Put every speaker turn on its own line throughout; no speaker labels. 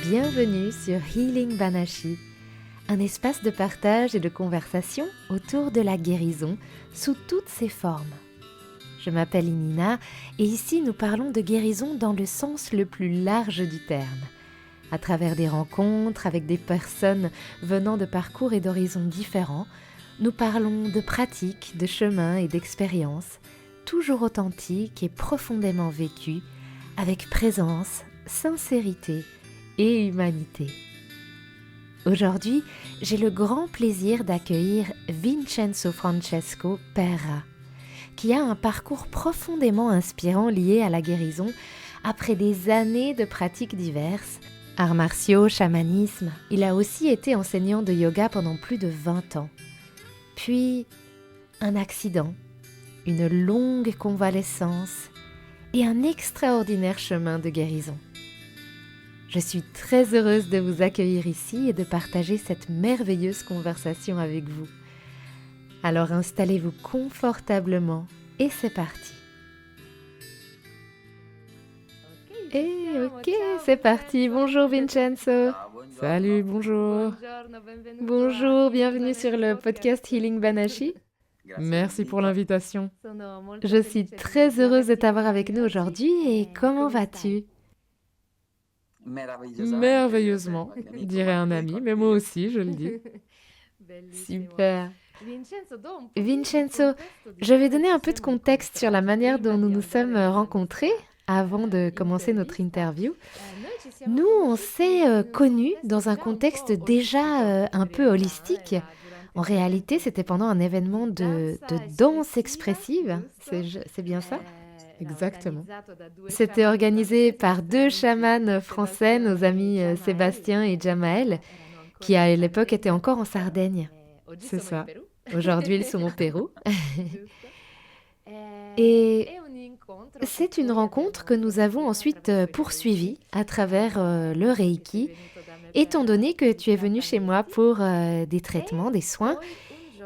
Bienvenue sur Healing Banashi, un espace de partage et de conversation autour de la guérison sous toutes ses formes. Je m'appelle Inina et ici nous parlons de guérison dans le sens le plus large du terme, à travers des rencontres avec des personnes venant de parcours et d'horizons différents. Nous parlons de pratiques, de chemins et d'expériences, toujours authentiques et profondément vécues, avec présence, sincérité et humanité. Aujourd'hui, j'ai le grand plaisir d'accueillir Vincenzo Francesco Perra, qui a un parcours profondément inspirant lié à la guérison après des années de pratiques diverses, arts martiaux, chamanisme. Il a aussi été enseignant de yoga pendant plus de 20 ans. Puis, un accident, une longue convalescence et un extraordinaire chemin de guérison. Je suis très heureuse de vous accueillir ici et de partager cette merveilleuse conversation avec vous. Alors installez-vous confortablement et c'est parti. Ok, c'est parti. Bonjour Vincenzo. Salut, bonjour. Bonjour, bienvenue sur le podcast Healing Banashi. Merci pour l'invitation. Je suis très heureuse de t'avoir avec nous aujourd'hui et comment vas-tu ? Merveilleusement, dirait un ami, mais moi aussi, je le dis. Super. Vincenzo, je vais donner un peu de contexte sur la manière dont nous nous sommes rencontrés avant de commencer notre interview. Nous, on s'est connus dans un contexte déjà un peu holistique. En réalité, c'était pendant un événement de danse expressive. C'est bien ça ? Exactement. C'était organisé par 2 chamans français, nos amis Sébastien et Jamaël, qui à l'époque étaient encore en Sardaigne. C'est ça. Aujourd'hui, ils sont au Pérou. Et c'est une rencontre que nous avons ensuite poursuivie à travers le Reiki, étant donné que tu es venu chez moi pour des traitements, des soins.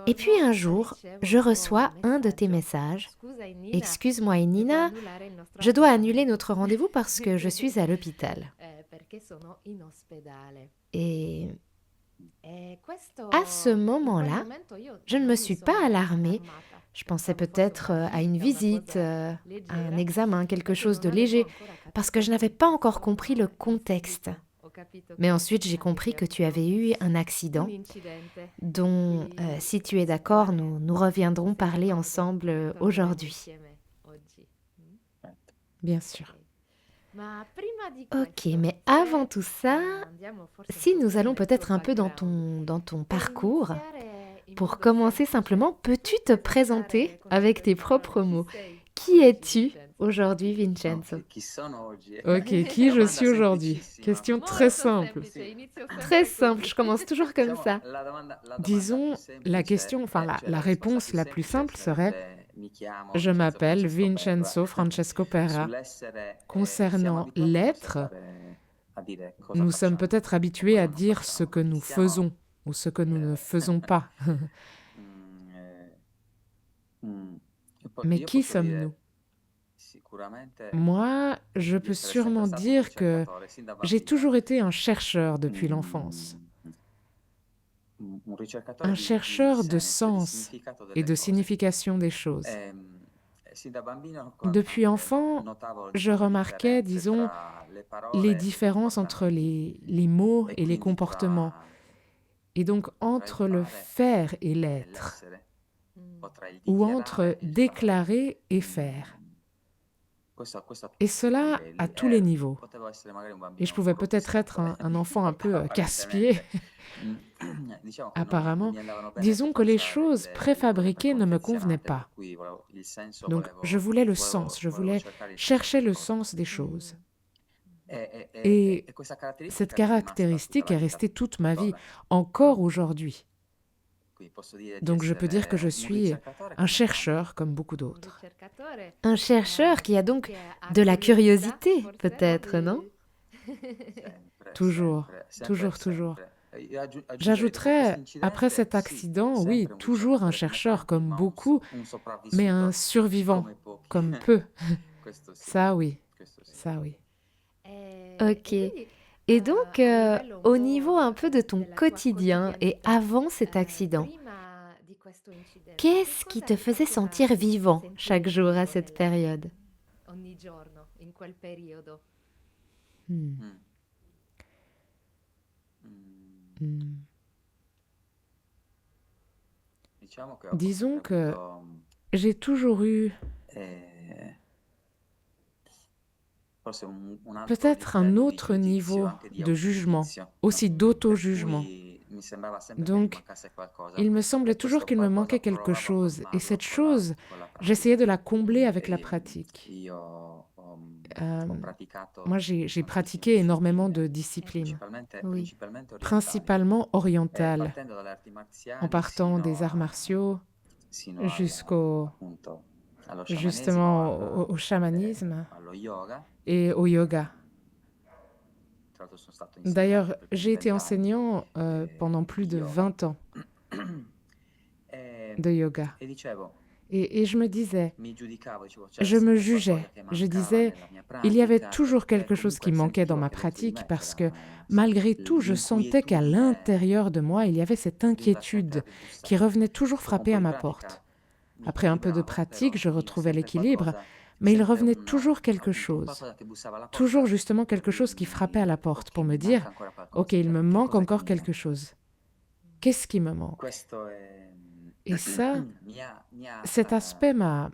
Et puis un jour, je reçois un de tes messages. « Excuse-moi Nina, je dois annuler notre rendez-vous parce que je suis à l'hôpital. » Et à ce moment-là, je ne me suis pas alarmée. Je pensais peut-être à une visite, à un examen, quelque chose de léger, parce que je n'avais pas encore compris le contexte. Mais ensuite, j'ai compris que tu avais eu un accident dont, si tu es d'accord, nous reviendrons parler ensemble aujourd'hui. Bien sûr. Ok, mais avant tout ça, si nous allons peut-être un peu dans ton parcours, pour commencer simplement, peux-tu te présenter avec tes propres mots ? Qui es-tu aujourd'hui, Vincenzo ? Ok, qui je suis aujourd'hui ? Question très simple. Très simple, je commence toujours comme ça. Disons, la question, la réponse la plus simple serait « Je m'appelle Vincenzo Francesco Perra ». Concernant l'être, nous sommes peut-être habitués à dire ce que nous faisons ou ce que nous ne faisons pas. Mais qui sommes-nous ? Moi, je peux sûrement dire que j'ai toujours été un chercheur depuis l'enfance. Un chercheur de sens et de signification des choses. Depuis enfant, je remarquais, disons, les différences entre les mots et les comportements, et donc entre le faire et l'être, ou entre déclarer et faire. Et cela à tous les niveaux. Et je pouvais peut-être être un enfant un peu casse-pied, apparemment. Disons que les choses préfabriquées ne me convenaient pas. Donc je voulais le sens, je voulais chercher le sens des choses. Et cette caractéristique est restée toute ma vie, encore aujourd'hui. Donc je peux dire que je suis un chercheur comme beaucoup d'autres. Un chercheur qui a donc de la curiosité, peut-être, non ? Toujours, toujours, toujours. J'ajouterais, après cet accident, oui, toujours un chercheur comme beaucoup, mais un survivant comme peu. Ça oui, ça oui. Ok. Et donc, au niveau un peu de ton quotidien et avant cet accident, qu'est-ce qui te faisait sentir vivant chaque jour à cette période? Hmm,
Mm. Mm,
hmm.
diciamo che ho
Disons
sempre
que
avuto
j'ai toujours eu
eh, forse un alto
peut-être un
livello di
autre
giudizio,
niveau
anche di
de jugement,
autogiudizio,
aussi
per
d'auto-jugement.
cui mi sembrava sempre che mi
Donc,
mancasse qualcosa
il me
e
semblait toujours
questo
qu'il me
qualcosa
manquait quelque
provavo a
chose. Et
colmarlo
cette chose,
con la
j'essayais
pratica.
de la combler avec la
E
pratique.
io ho,
Euh,
ho
Moi,
praticato
j'ai
tantissime
pratiqué énormément
discipline,
de disciplines, oui,
principalmente orientali,
principalement orientales,
partendo dalle arti
en
marziali
partant des arts martiaux
sino
jusqu'au,
appunto, allo sciamanesimo,
justement, au chamanisme
allo yoga.
et au yoga.
Tra l'altro sono stato insegnante
D'ailleurs,
per più di
j'ai été
20 anni
enseignant pendant plus
di
de
yoga.
20 ans
E,
de yoga.
e dicevo,
Et je me disais,
mi giudicavo, dicevo, c'era
je me
sempre
jugeais,
qualcosa che
je
mancava
disais,
nella mia
il y avait
pratica,
toujours
perché
quelque chose qui
comunque
manquait dans
sentivo
ma
che dentro di
pratique
me
parce que
c'era
malgré tout, je sentais qu'à
l'inquietudine,
l'intérieur de moi, il y avait cette
veniva sempre a
inquiétude qui
ribussare.
revenait toujours
Dopo un po'
frapper à
di
ma porte.
pratica mi
Après un peu de
equilibravo,
pratique,
però
je
veniva
retrouvais
sempre
l'équilibre,
qualcosa,
mais il
sempre
revenait toujours quelque
un
chose.
qualcosa che bussava alla
Toujours
porta
justement
per
quelque chose qui frappait
dirmi,
à la porte
ok,
pour me
mi
dire,
manca ancora
OK,
qualcosa,
il me
che
manque
cos'è che
encore
mi
quelque
manca?
chose. Qu'est-ce qui me manque?
Questo è,
Et ça,
mi ha, mi ha,
cet aspect m'a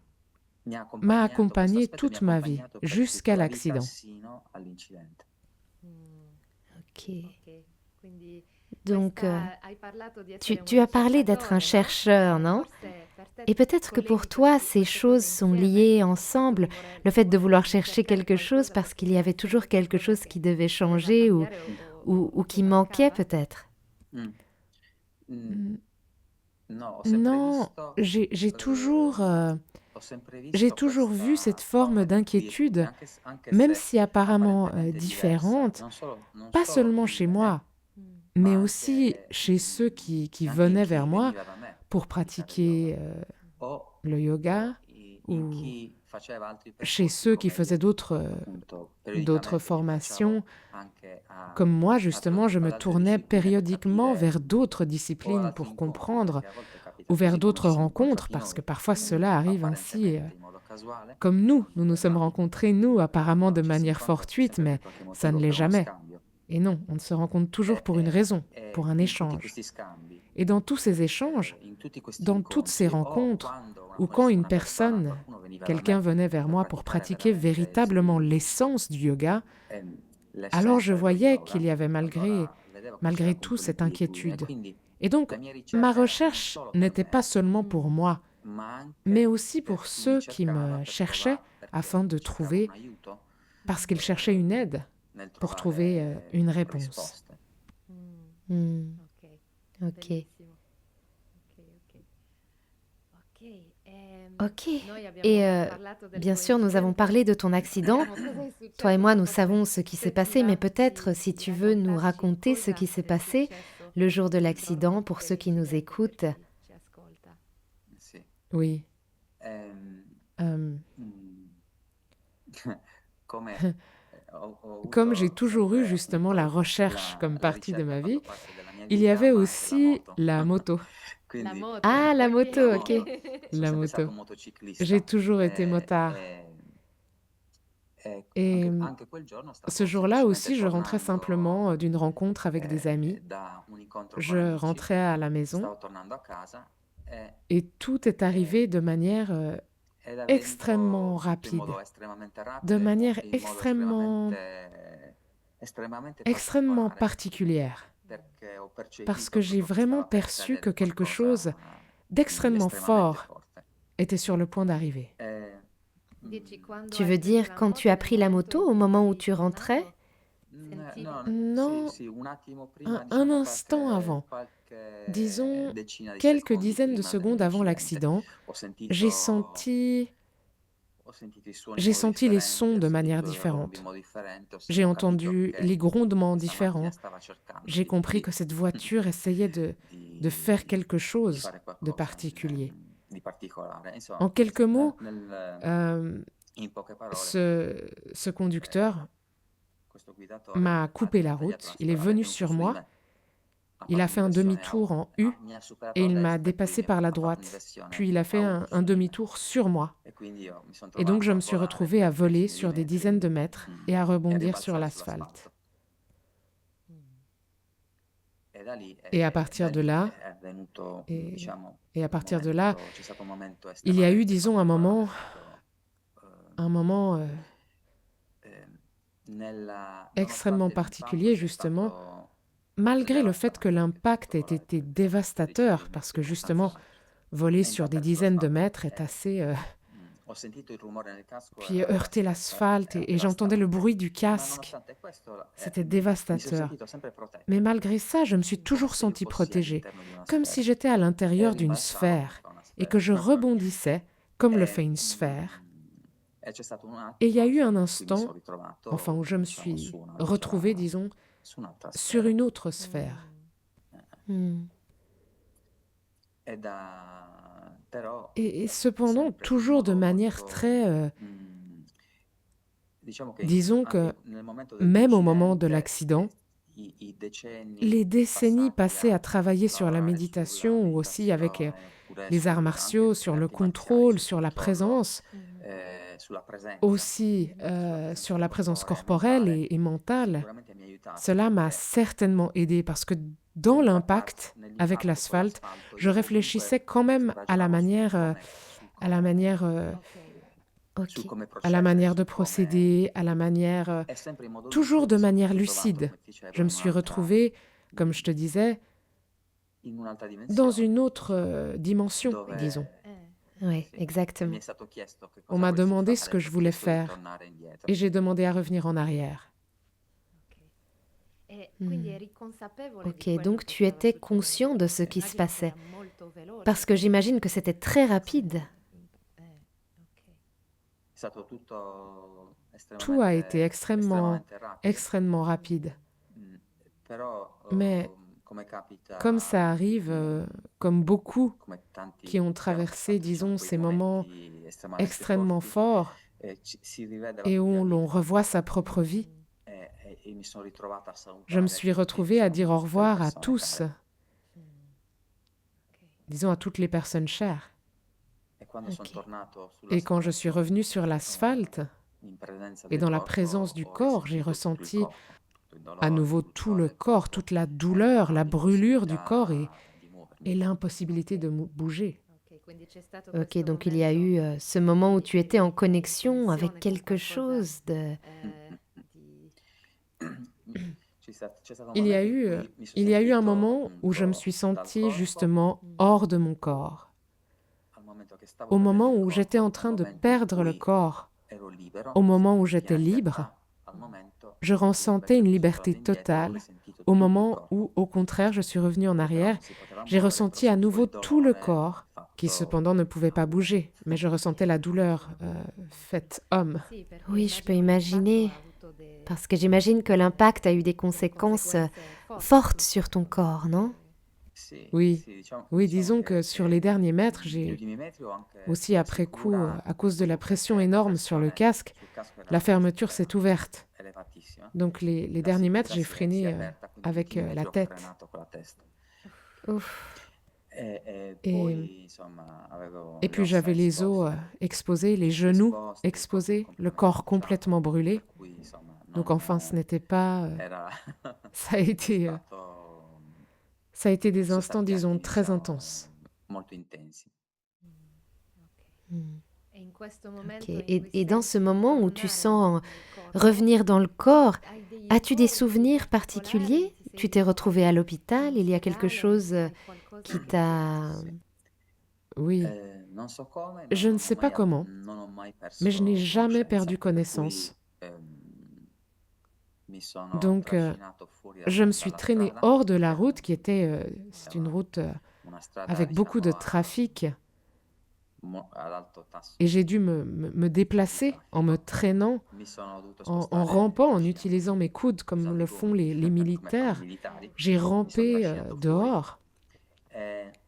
questo
accompagné
aspetto mi ha
toute ma vie,
accompagnato per tutta
jusqu'à
la vita
l'accident.
sino all'incidente.
Ok. Donc, tu as parlé d'être un chercheur, non? Et peut-être que pour toi, ces choses sont liées ensemble. Le fait de vouloir chercher quelque chose parce qu'il y avait toujours quelque chose qui devait changer
Mm.
ou qui manquait peut-être.
Mm. Mm,
Mm,
no,
Non,
ho sempre
j'ai
visto
toujours vu cette
questa
forme
inquietudine,
d'inquiétude,
anche
même
se
si apparemment
apparentemente diversa,
différente,
non
pas
solo
seulement
in
chez
me,
moi,
ma
mais aussi
anche,
chez ceux qui
anche in
venaient vers
chi
moi
veniva da me a
pour
praticare yoga,
pratiquer
o
le yoga
in
ou
chi faceva altri
chez
percorsi
ceux qui
come
faisaient
io. Appunto,
d'autres
periodicamente mi
formations.
affacciavo anche
Comme moi, justement, je
ad
me
altre
tournais
discipline per
périodiquement
capire,
vers d'autres
o ad
disciplines
altri
pour
incontri,
comprendre
perché a volte capita
ou vers
così, come
d'autres
ci siamo
rencontres,
incontrati
parce que
noi,
parfois cela arrive ainsi,
apparentemente in modo casuale,
comme nous nous
ma
sommes rencontrés, nous, apparemment de
ci si
manière
incontra
fortuite,
sempre per
mais
qualche
ça ne
motivo,
l'est
per uno
jamais.
scambio.
Et non, on se rencontre toujours pour une raison, pour un
In tutti
échange.
questi scambi,
Et dans tous ces échanges,
in tutti questi
dans toutes ces
incontri, o
rencontres,
quando
ou quand une
una persona,
personne,
qualcuno veniva da
quelqu'un
me
venait vers
per
moi pour
praticare
pratiquer
veramente
véritablement l'essence du yoga, alors je
l'essenza dello
voyais qu'il
yoga,
y avait
allora vedevo che
malgré
c'era
tout
appunto
cette
l'inquietudine. E
inquiétude.
quindi
Et donc,
la mia
ma
ricerca era non
recherche
solo per
n'était pas
me,
seulement pour moi,
ma
mais
anche
aussi
per
pour
chi mi
ceux qui
cercava,
me cherchaient afin
perché
de
cercava un
trouver,
aiuto
parce qu'ils cherchaient une aide
nel
pour trouver
trovare
une réponse.
risposte.
Hmm, ok. Ok. Et bien sûr, nous avons parlé de ton accident. Toi et moi, nous savons ce qui s'est passé, mais peut-être si tu veux nous raconter ce qui s'est passé le jour de l'accident pour ceux qui nous écoutent.
Sì.
Oui.
Ehm,
Euh,
mm, come ho
Comme j'ai
avuto
toujours eu
sempre
justement la
appunto
recherche comme
la
partie de
ricerca
ma
fatto
vie,
parte della mia
il y
vita,
avait
ma anche la
aussi
moto.
la moto.
Quindi
Ah, la
la
moto, ok.
moto, sono
La
sempre
moto.
stato un
J'ai
motociclista
toujours été
e,
motard.
e- e
Et
anche quel giorno
ce
stavo
jour-là
semplicemente
aussi, je rentrais simplement
tornando
d'une rencontre avec des amis.
da un incontro con
Je
amici,
rentrais à la maison
stavo tornando a casa
et tout est arrivé
e-
de manière
ed è
extrêmement
avvenuto tutto in
rapide,
modo estremamente
de
rapide,
manière
in modo estremamente
extrêmement
particolare,
particulière,
perché ho
parce que
percepito
j'ai
proprio che
vraiment
stava per
perçu que
accadere
quelque chose
qualcosa di
d'extrêmement
estremamente
fort
forte.
était sur le point d'arriver.
E, mm,
Tu veux dire quand tu as pris la moto au moment où tu rentrais?
no, sì,
Non,
sì, un attimo prima,
un
diciamo
instant avant,
qualche
disons
decina di
quelques
secondi
dizaines de
prima
secondes avant
dell'incidente,
l'accident,
ho
j'ai
sentito,
senti,
ho sentito i suoni in
j'ai
modo
senti les sons
differente, ho
de manière
sentito il rombo in
différente.
modo differente,
J'ai
ho capito
entendu
che
les grondements
questa macchina
différents.
stava cercando
J'ai compris que cette voiture essayait de faire quelque
di
chose
fare
de
qualcosa
particulier.
di particolare. Insomma,
En quelques mots,
nel-
euh,
in poche parole,
ce conducteur m'a coupé la route, il est venu sur moi, il a fait un demi-tour en U et il m'a dépassé par la droite. Puis il a fait un demi-tour sur moi. Et donc je me suis retrouvée à voler sur des dizaines de mètres et à rebondir sur l'asphalte. Et à partir de là, et, et à partir de là, il y a eu, disons, un moment extrêmement particulier, justement, malgré le fait que l'impact ait été dévastateur, parce que justement, voler sur des dizaines de mètres est assez... Puis heurter l'asphalte et j'entendais le bruit du casque. C'était dévastateur. Mais malgré ça, je me suis toujours sentie protégée, comme si j'étais à l'intérieur d'une sphère et que je rebondissais comme le fait une sphère. Et il y a eu un instant, enfin où je me suis retrouvée, disons, sur une autre sphère. Et cependant, toujours de manière très... disons que même au moment de l'accident, les décennies passées à travailler sur la méditation ou aussi avec les arts martiaux, sur le contrôle, sur la présence, aussi sur la présence corporelle et mentale, cela m'a certainement aidé parce que dans l'impact avec l'asphalte, je réfléchissais quand même à la manière, à la manière de procéder, à la manière, toujours de manière lucide. Je me suis retrouvée, comme je te disais, dans une autre dimension, disons. Oui, exactement. On m'a demandé ce que je voulais faire et j'ai demandé à revenir en arrière. Ok, donc tu étais conscient de ce qui se passait, parce que j'imagine que c'était très rapide. Tout a été extrêmement rapide. Mais comme ça arrive, comme beaucoup qui ont traversé, disons, ces moments extrêmement forts et où l'on revoit sa propre vie, je me suis retrouvée à dire au revoir à tous, disons à toutes les personnes chères. Okay. Et quand je suis revenue sur l'asphalte, et dans la présence du corps, j'ai ressenti à nouveau tout le corps, toute la douleur, la brûlure du corps et l'impossibilité de bouger. Ok, donc il y a eu ce moment où tu étais en connexion avec quelque chose de... Il y a eu un moment où je me suis sentie justement hors de mon corps. Au moment où j'étais en train de perdre le corps, au moment où j'étais libre, je ressentais une liberté totale. Au moment où, au contraire, je suis revenue en arrière, j'ai ressenti à nouveau tout le corps, qui cependant ne pouvait pas bouger, mais je ressentais la douleur faite homme. Oui, je peux imaginer, parce que j'imagine que l'impact a eu des conséquences fortes sur ton corps, non ? Oui, disons que sur les derniers mètres, j'ai aussi après coup, à cause de la pression énorme sur le casque, la fermeture s'est ouverte. Donc les derniers mètres, j'ai freiné avec la tête. Ouf. Et puis j'avais les os exposés, les genoux exposés, le corps complètement brûlé. Donc enfin, ce n'était pas... ça a été des instants, disons, très intenses. Okay. Et dans ce moment où tu sens revenir dans le corps, as-tu des souvenirs particuliers ? Tu t'es retrouvé à l'hôpital, il y a quelque chose qui t'a... Oui, je ne sais pas comment, mais je n'ai jamais perdu connaissance. Donc, je me suis traînée hors de la route qui était... c'est une route avec beaucoup de trafic. Et j'ai dû me déplacer en me traînant, en rampant, en utilisant mes coudes comme le font les militaires. J'ai rampé dehors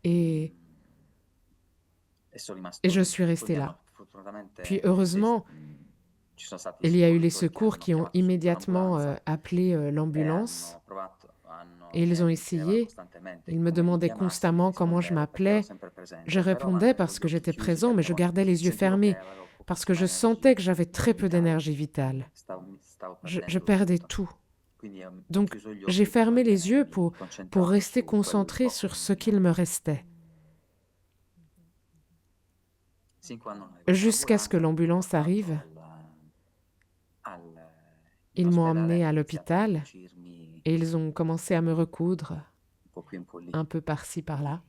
et je suis restée là. Puis heureusement, Il y a eu les
soccorritori che
secours
hanno
qui ont
chiamato subito
immédiatement
l'ambulanza
appelé
e
l'ambulance
hanno
et ils ont
mi chiedevano
essayé.
costantemente
Ils me
come mi
demandaient
chiamassi, come
constamment comment je
rispondevo, perché ero
m'appelais.
sempre
Je
presente, però
répondais
mantenevo
parce
gli
que
occhi
j'étais
chiusi
présent, mais
perché
je gardais les yeux
sentivo che
fermés
avevo
parce que je
pochissima
sentais
energia
que j'avais très peu
vitale,
d'énergie vitale.
stavo
Je
perdendo
perdais
tutto.
tout.
Quindi ho
Donc,
chiuso gli
j'ai
occhi per
fermé les yeux
mantenermi
pour
concentrato
rester
su quel
concentré
poco
sur
che mi
ce qu'il me
rimaneva.
restait,
Sin quando non è arrivata
jusqu'à ce que
l'ambulanza, mi hanno
l'ambulance
portato
arrive.
in
Ils m'ont
ospedale,
emmené à
hanno iniziato a
l'hôpital
cucirmi
et ils ont commencé à me recoudre
un po' qui, un po' lì.
un peu par-ci, par-là.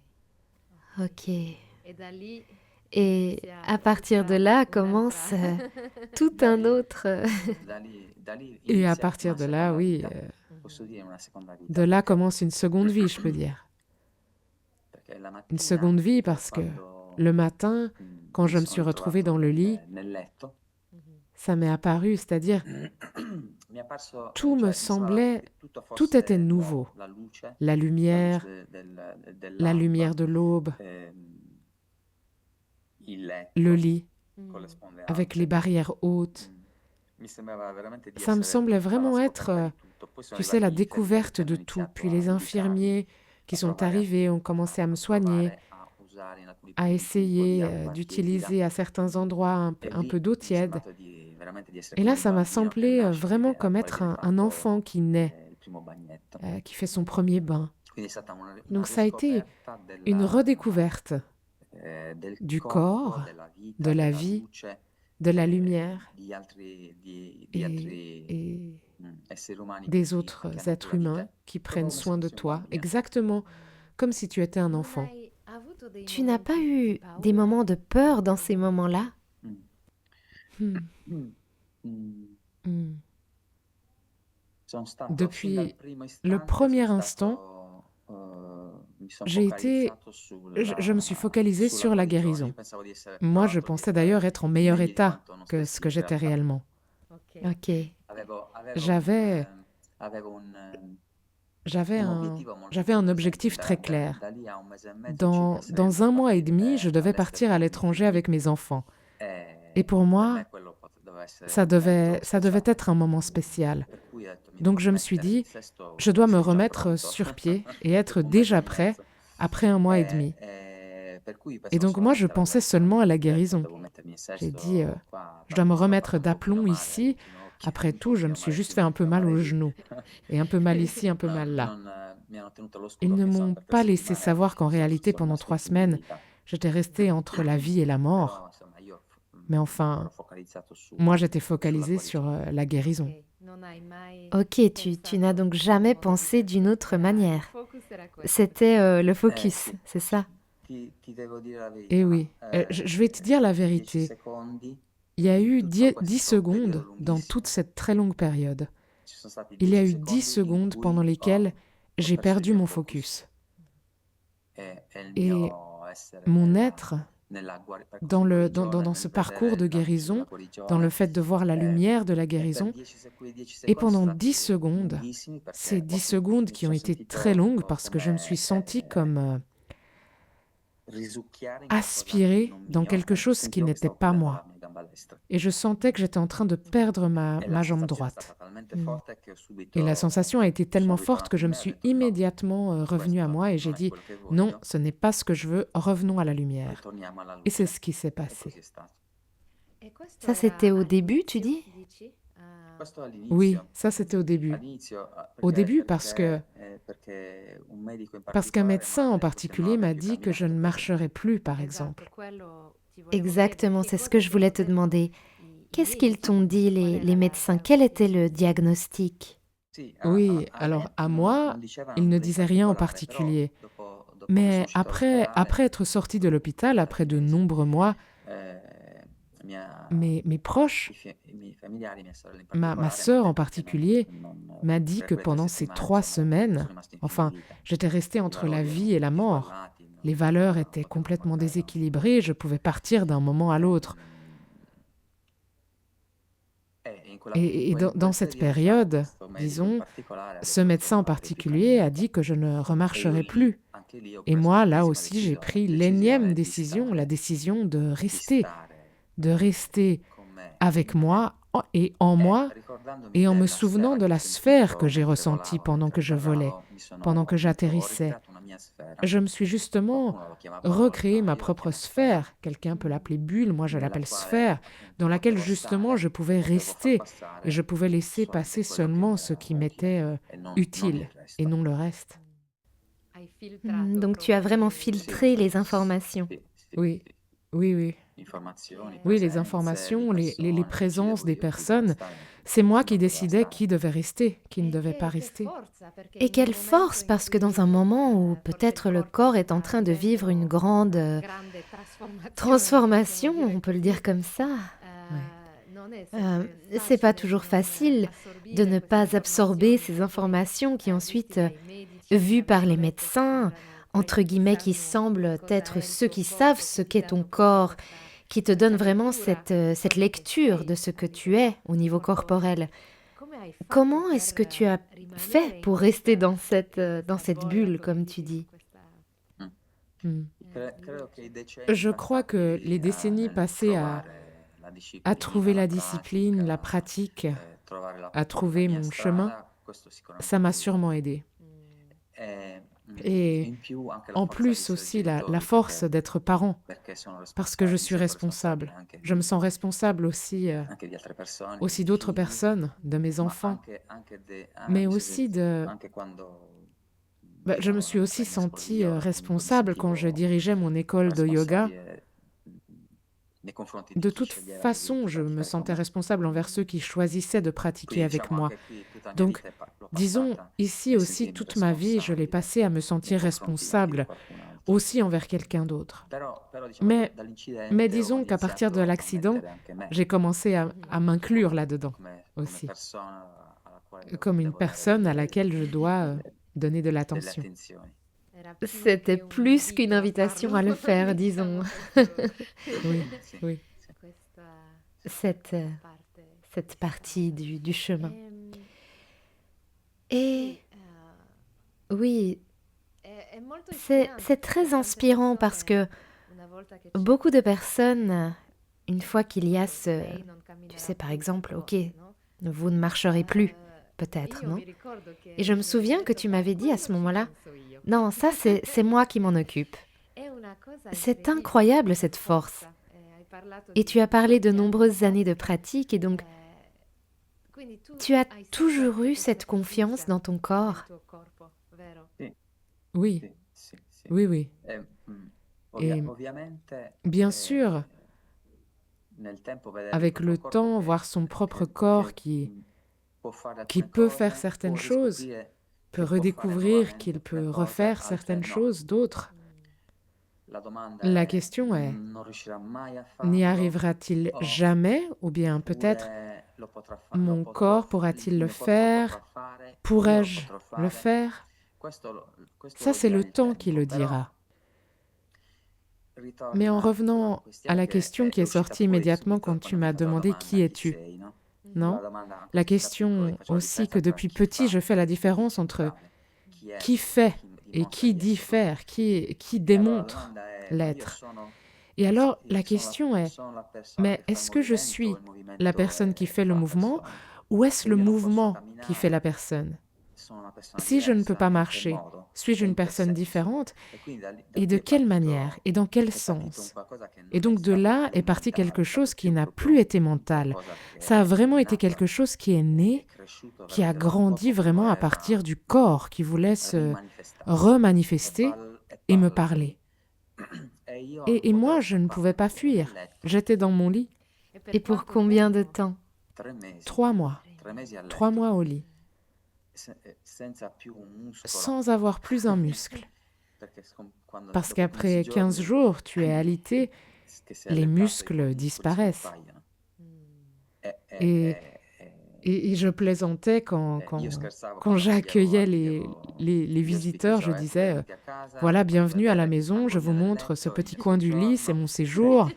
Ok. Et à partir de là commence tout un autre.
Da lì
Et à
inizia
partir
una
de là,
seconda
oui,
vita, posso dire una seconda
de
vita,
là
perché
commence une seconde vie, je peux dire.
la
Une
mattina
seconde vie parce que
quando
le matin, quand
mi
je me
sono
suis retrouvée
ritrovato
dans le lit,
nel letto,
ça m'est apparu, c'est-à-dire
mi è apparso,
tout me
cioè mi sembrava
semblait,
che tutto
tout était
fosse
nouveau.
nuovo, la luce
La lumière, la
dell'alba,
lumière de l'aube,
il
le
letto
lit,
con le sponde
avec les
alte.
barrières hautes.
Mi sembrava veramente di
Ça me
essere
semblait
alla
vraiment être,
scoperta di tutto. Poi sono
tu sais, la
arrivati gli infermieri
découverte
che hanno
de tout.
iniziato
Puis
a
les
inducarmi,
infirmiers qui
a
sont
provare
arrivés ont commencé à me
a
soigner,
provare a usare in alcuni
à
punti un po' di
essayer
acqua tiepida.
d'utiliser à certains endroits
E
un peu
lì
d'eau
mi è
tiède.
sembrato veramente di essere
Et
come
là,
un
ça m'a
bambino che
semblé
nasce
vraiment
al
comme
quale
être
viene
un
fatto
enfant qui naît,
il primo bagnetto.
qui fait son premier bain.
Quindi è stata una
Donc ça a été
riscoperta
une redécouverte
del
du
corpo,
corps,
della
de
vita,
la
della
vie,
luce,
de la lumière
di
et,
altri
et
esseri umani
des autres
che hanno
êtres
cura di te,
humains qui
proprio
prennent
come se
soin de
fossi un
toi,
bambino.
exactement comme si tu étais un enfant.
Tu n'as pas eu des moments de peur dans ces moments-là?
Mm.
Hmm.
Mm. Mm.
Hmm.
Sono stato, sin dal
Depuis
primo
le
istante,
premier
sono
instant,
mi sono
j'ai été,
focalizzato
je me suis focalisée
sulla
sur la
guarigione.
guérison.
Io pensavo di essere,
Moi, je
provato di
pensais
essere
d'ailleurs être en meilleur
meglio di
état
quanto non
que ce
stessi
que
in
j'étais
realtà.
réellement.
Ok.
J'avais
Avevo
j'avais
un
un,
obiettivo molto
j'avais un
presente.
objectif très clair.
Da lì a un mese e mezzo circa
Dans un mois et demi, je devais
all'estero
partir à
con i miei
l'étranger
figli.
avec mes enfants. Et pour
Per
moi,
me quello doveva essere
ça
un
devait,
evento
ça devait
speciale.
être un moment spécial.
Per cui ho detto, mi
Donc
devo
je me suis
rimettere
dit,
in sesto,
je dois me
sei già
remettre
pronto,
sur pied et être
dopo un mese
déjà
e
prêt
mezzo.
après un mois et demi.
Per cui
Et
pensavo
donc moi, je
solamente alla
pensais
guarigione.
seulement à la
Ho detto,
guérison.
devo mettermi in
J'ai dit,
sesto qua,
je dois me
tanto mi sono
remettre
fatto un pochino
d'aplomb
male
ici.
al ginocchio,
Après
un
tout, je me
pochino
suis
male al
juste fait un peu
ginocchio,
mal
male
au
lì.
genou et un peu mal ici, un peu mal là.
Mi hanno tenuto allo
Ils
scuro
ne
insomma
m'ont
per 3
pas laissé
settimane,
savoir qu'en réalité,
sono
pendant 3
nascosti in
semaines,
vita.
j'étais restée entre la vie et la mort.
Però insomma io
Mais enfin,
ero focalizzato
moi, j'étais
sulla
focalisée
guarigione.
sur la guérison.
Ok, tu n'as donc jamais pensé d'une autre manière. C'était le focus,
Sì,
c'est ça?
ti devo dire la
Et
verità.
oui, je vais te dire la
10
vérité.
secondi
Il y a
in
eu
tutto
10
questo periodo
secondes dans toute
lunghissimo.
cette très longue période.
Ci sono stati
Il y a
10
eu 10
secondi in
secondes pendant
cui
lesquelles
ho
j'ai
perso il
perdu
mio
mon
focus
focus.
e il
Et
mio essere
mon être
nella percorso
dans,
di
le, dans,
guarigione,
dans
nel
ce parcours de
vedere la luce della
guérison, dans le
guarigione.
fait de voir la lumière de la
E per
guérison.
10 quei 10
Et
secondi
pendant
sono
10
stati
secondes,
lunghissimi
ces
perché
10 secondes
mi
qui ont
sono
été très
sentito
longues parce que je me suis
come
sentie comme
risucchiare in qualcosa
aspirée
non
dans
mio
quelque
e
chose qui
sentivo che
n'était
stavo
pas
perdendo la
moi.
mia gamba destra.
Et je sentais que j'étais en train de perdre
E la
ma jambe
sensazione è stata
droite.
talmente forte che ho
Et la
subito
sensation a été
sono
tellement forte
ritornato
que
in
je me
me e ho
suis
detto no,
immédiatement revenue à
questo
moi et
non
j'ai
è
dit
quello che
non,
voglio,
ce n'est pas ce que je veux, revenons à la lumière.
ritorniamo alla
Et c'est
luce.
ce qui s'est
E
passé.
così è stato.
Ça, c'était au début, tu dis?
Questo
Oui,
all'inizio,
ça c'était au début.
all'inizio
Au début parce que
perché un medico in
parce qu'un
particolare mi
médecin
ha
en
detto che non
particulier
avrei
m'a
più
dit que je ne
camminato,
marcherais plus, par exemple.
Exactement, c'est ce que je voulais te demander. Qu'est-ce qu'ils t'ont dit, les médecins? Quel était le diagnostic?
Sì,
Oui, alors à moi,
non dicevano
ils ne
nulla in
disaient rien en
particolare,
particulier.
però dopo che sono
Mais
uscito
après
dall'ospedale,
être sortie de l'hôpital, après de nombreux mois, mes proches,
i miei familiari, mia sorella in
ma
particolare,
sœur
m'hanno
en
detto che
particulier, m'a dit
per
que
quelle 3
pendant ces
settimane,
3
insomma, sono
semaines,
rimasto in fin di
enfin,
vita.
j'étais restée
I
entre la
valori
vie et la
erano
mort.
sballati,
Les valeurs étaient
potevo
complètement
guardare da
déséquilibrées, je pouvais partir d'un moment à l'autre. Et dans cette période, disons, ce médecin en particulier a dit que je ne remarcherais plus. Et moi, là aussi, j'ai pris l'énième décision, la décision de rester avec moi
et en moi, et en me souvenant de la sphère que j'ai ressentie pendant que je volais, pendant que j'atterrissais. Je me suis justement recréé ma propre sphère, quelqu'un peut l'appeler bulle, moi je l'appelle sphère, dans laquelle justement je pouvais rester et je pouvais laisser passer seulement ce qui m'était utile et non le reste.
Donc tu as vraiment filtré les informations.
Oui, oui, oui. Oui, les informations, les présences des personnes, c'est moi qui décidais qui devait rester, qui ne devait pas rester.
Et quelle force, parce que dans un moment où peut-être le corps est en train de vivre une grande transformation, on peut le dire comme ça, c'est pas toujours facile de ne pas absorber ces informations qui ensuite, vues par les médecins, entre guillemets, qui semblent être ceux qui savent ce qu'est ton corps, qui te donnent vraiment cette lecture de ce que tu es au niveau corporel. Comment est-ce que tu as fait pour rester dans cette bulle, comme tu dis?
Je crois que les décennies passées à trouver la discipline, la pratique, à trouver mon chemin, ça m'a sûrement aidé. Et en plus aussi la force d'être parent, parce que je suis responsable. Je me sens responsable aussi d'autres personnes, de mes enfants, mais aussi je me suis aussi sentie responsable quand je dirigeais mon école de yoga. De toute façon, je me sentais responsable envers ceux qui choisissaient de pratiquer avec moi. Donc, disons, ici aussi, toute ma vie, je l'ai passée à me sentir responsable, aussi envers quelqu'un d'autre. Mais disons qu'à partir de l'accident, j'ai commencé à m'inclure là-dedans aussi, comme une personne à laquelle je dois donner de l'attention.
C'était plus qu'une invitation à le faire, disons.
Oui, oui.
Cette partie du chemin. Et oui, c'est très inspirant parce que beaucoup de personnes, une fois qu'il y a tu sais, par exemple, ok, vous ne marcherez plus, peut-être, non? Et je me souviens que tu m'avais dit à ce moment-là, non, ça c'est moi qui m'en occupe. C'est incroyable cette force. Et tu as parlé de nombreuses années de pratique et donc tu as toujours eu cette confiance dans ton corps.
Oui, oui, oui. Et bien sûr, avec le temps, voir son propre corps qui peut faire certaines choses, peut redécouvrir qu'il peut refaire certaines choses d'autres. La question est, n'y arrivera-t-il jamais? Ou bien peut-être, mon corps pourra-t-il le faire? Pourrais-je le faire? Ça, c'est le temps qui le dira. Mais en revenant à la question qui est sortie immédiatement quand tu m'as demandé « Qui es-tu » non? La question aussi que depuis petit, je fais la différence entre qui fait et qui dit faire, qui démontre l'être. Et alors, la question est, mais est-ce que je suis la personne qui fait le mouvement ou est-ce le mouvement qui fait la personne? Si je ne peux pas marcher, suis-je une personne différente? Et de quelle manière? Et dans quel sens? Et donc de là est parti quelque chose qui n'a plus été mental. Ça a vraiment été quelque chose qui est né, qui a grandi vraiment à partir du corps, qui voulait se remanifester et me parler. Et moi, je ne pouvais pas fuir. J'étais dans mon lit.
Et pour combien de temps?
3 mois. 3 mois au lit. Sans avoir plus un muscle. Parce qu'après 15 jours, tu es alité, les muscles disparaissent. Et je plaisantais quand j'accueillais les visiteurs, je disais voilà, bienvenue à la maison, je vous montre ce petit coin du lit, c'est mon séjour,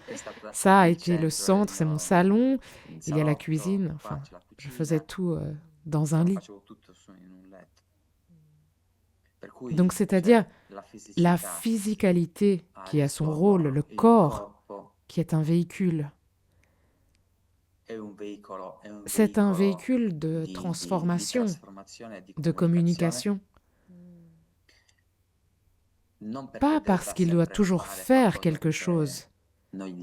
ça a été le centre, c'est mon salon, il y a la cuisine, enfin, je faisais tout dans un lit. Donc, c'est-à-dire la physicalité qui a son rôle, le corps qui est un véhicule. C'est un véhicule de transformation, de communication. Pas parce qu'il doit toujours faire quelque chose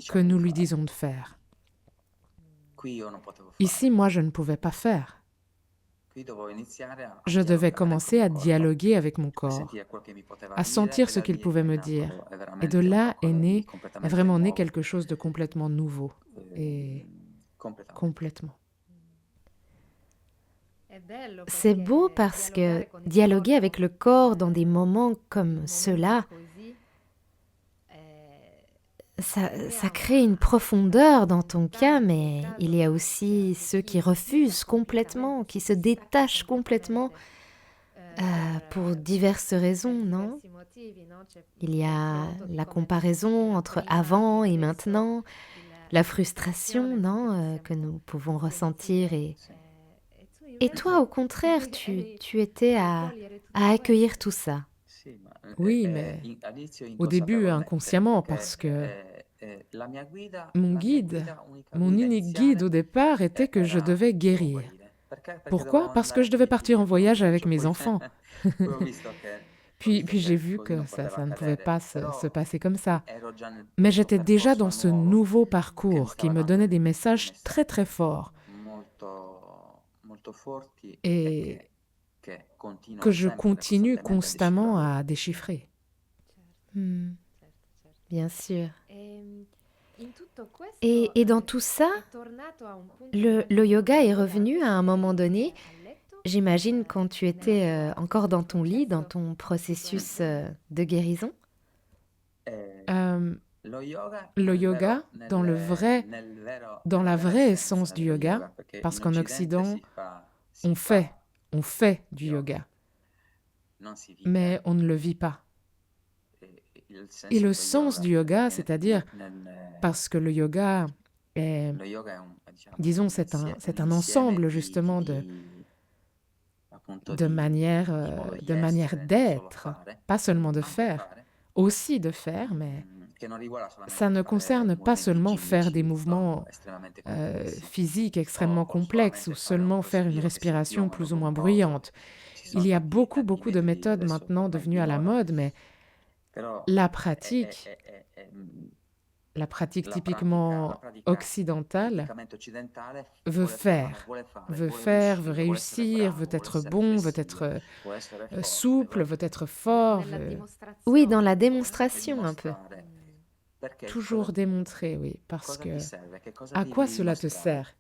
que nous lui disons de faire. Ici, moi, je ne pouvais pas faire. Je devais commencer à dialoguer avec mon corps, à sentir ce qu'il pouvait me dire. Et de là est vraiment né quelque chose de complètement nouveau. Et complètement.
C'est beau parce que dialoguer avec le corps dans des moments comme ceux-là, ça crée une profondeur dans ton cas, mais il y a aussi ceux qui refusent complètement, qui se détachent complètement pour diverses raisons, non? Il y a la comparaison entre avant et maintenant, la frustration, non, que nous pouvons ressentir. Et toi, au contraire, tu étais à accueillir tout ça.
Oui, mais au début inconsciemment, parce que mon unique guide au départ était que je devais guérir. Pourquoi? Parce que je devais partir en voyage avec mes enfants. Puis j'ai vu que ça ne pouvait pas se passer comme ça. Mais j'étais déjà dans ce nouveau parcours qui me donnait des messages très très forts et que je continue constamment à déchiffrer.
Bien sûr. Et dans tout ça, le yoga est revenu à un moment donné, j'imagine quand tu étais encore dans ton lit, dans ton processus de guérison.
Le yoga, dans la vraie essence du yoga, parce qu'en Occident, on fait du yoga, mais on ne le vit pas. Et le sens du yoga, c'est-à-dire, parce que le yoga est, disons, c'est un ensemble justement de manières d'être, pas seulement de faire, aussi de faire, mais ça ne concerne pas seulement faire des mouvements physiques extrêmement complexes ou seulement faire une respiration plus ou moins bruyante. Il y a beaucoup de méthodes maintenant devenues à la mode, mais la pratique typiquement occidentale veut faire, veut réussir, veut être bon, veut être souple, veut être fort.
Oui, dans la démonstration un peu.
Toujours démontrer, oui, parce que à quoi cela te sert?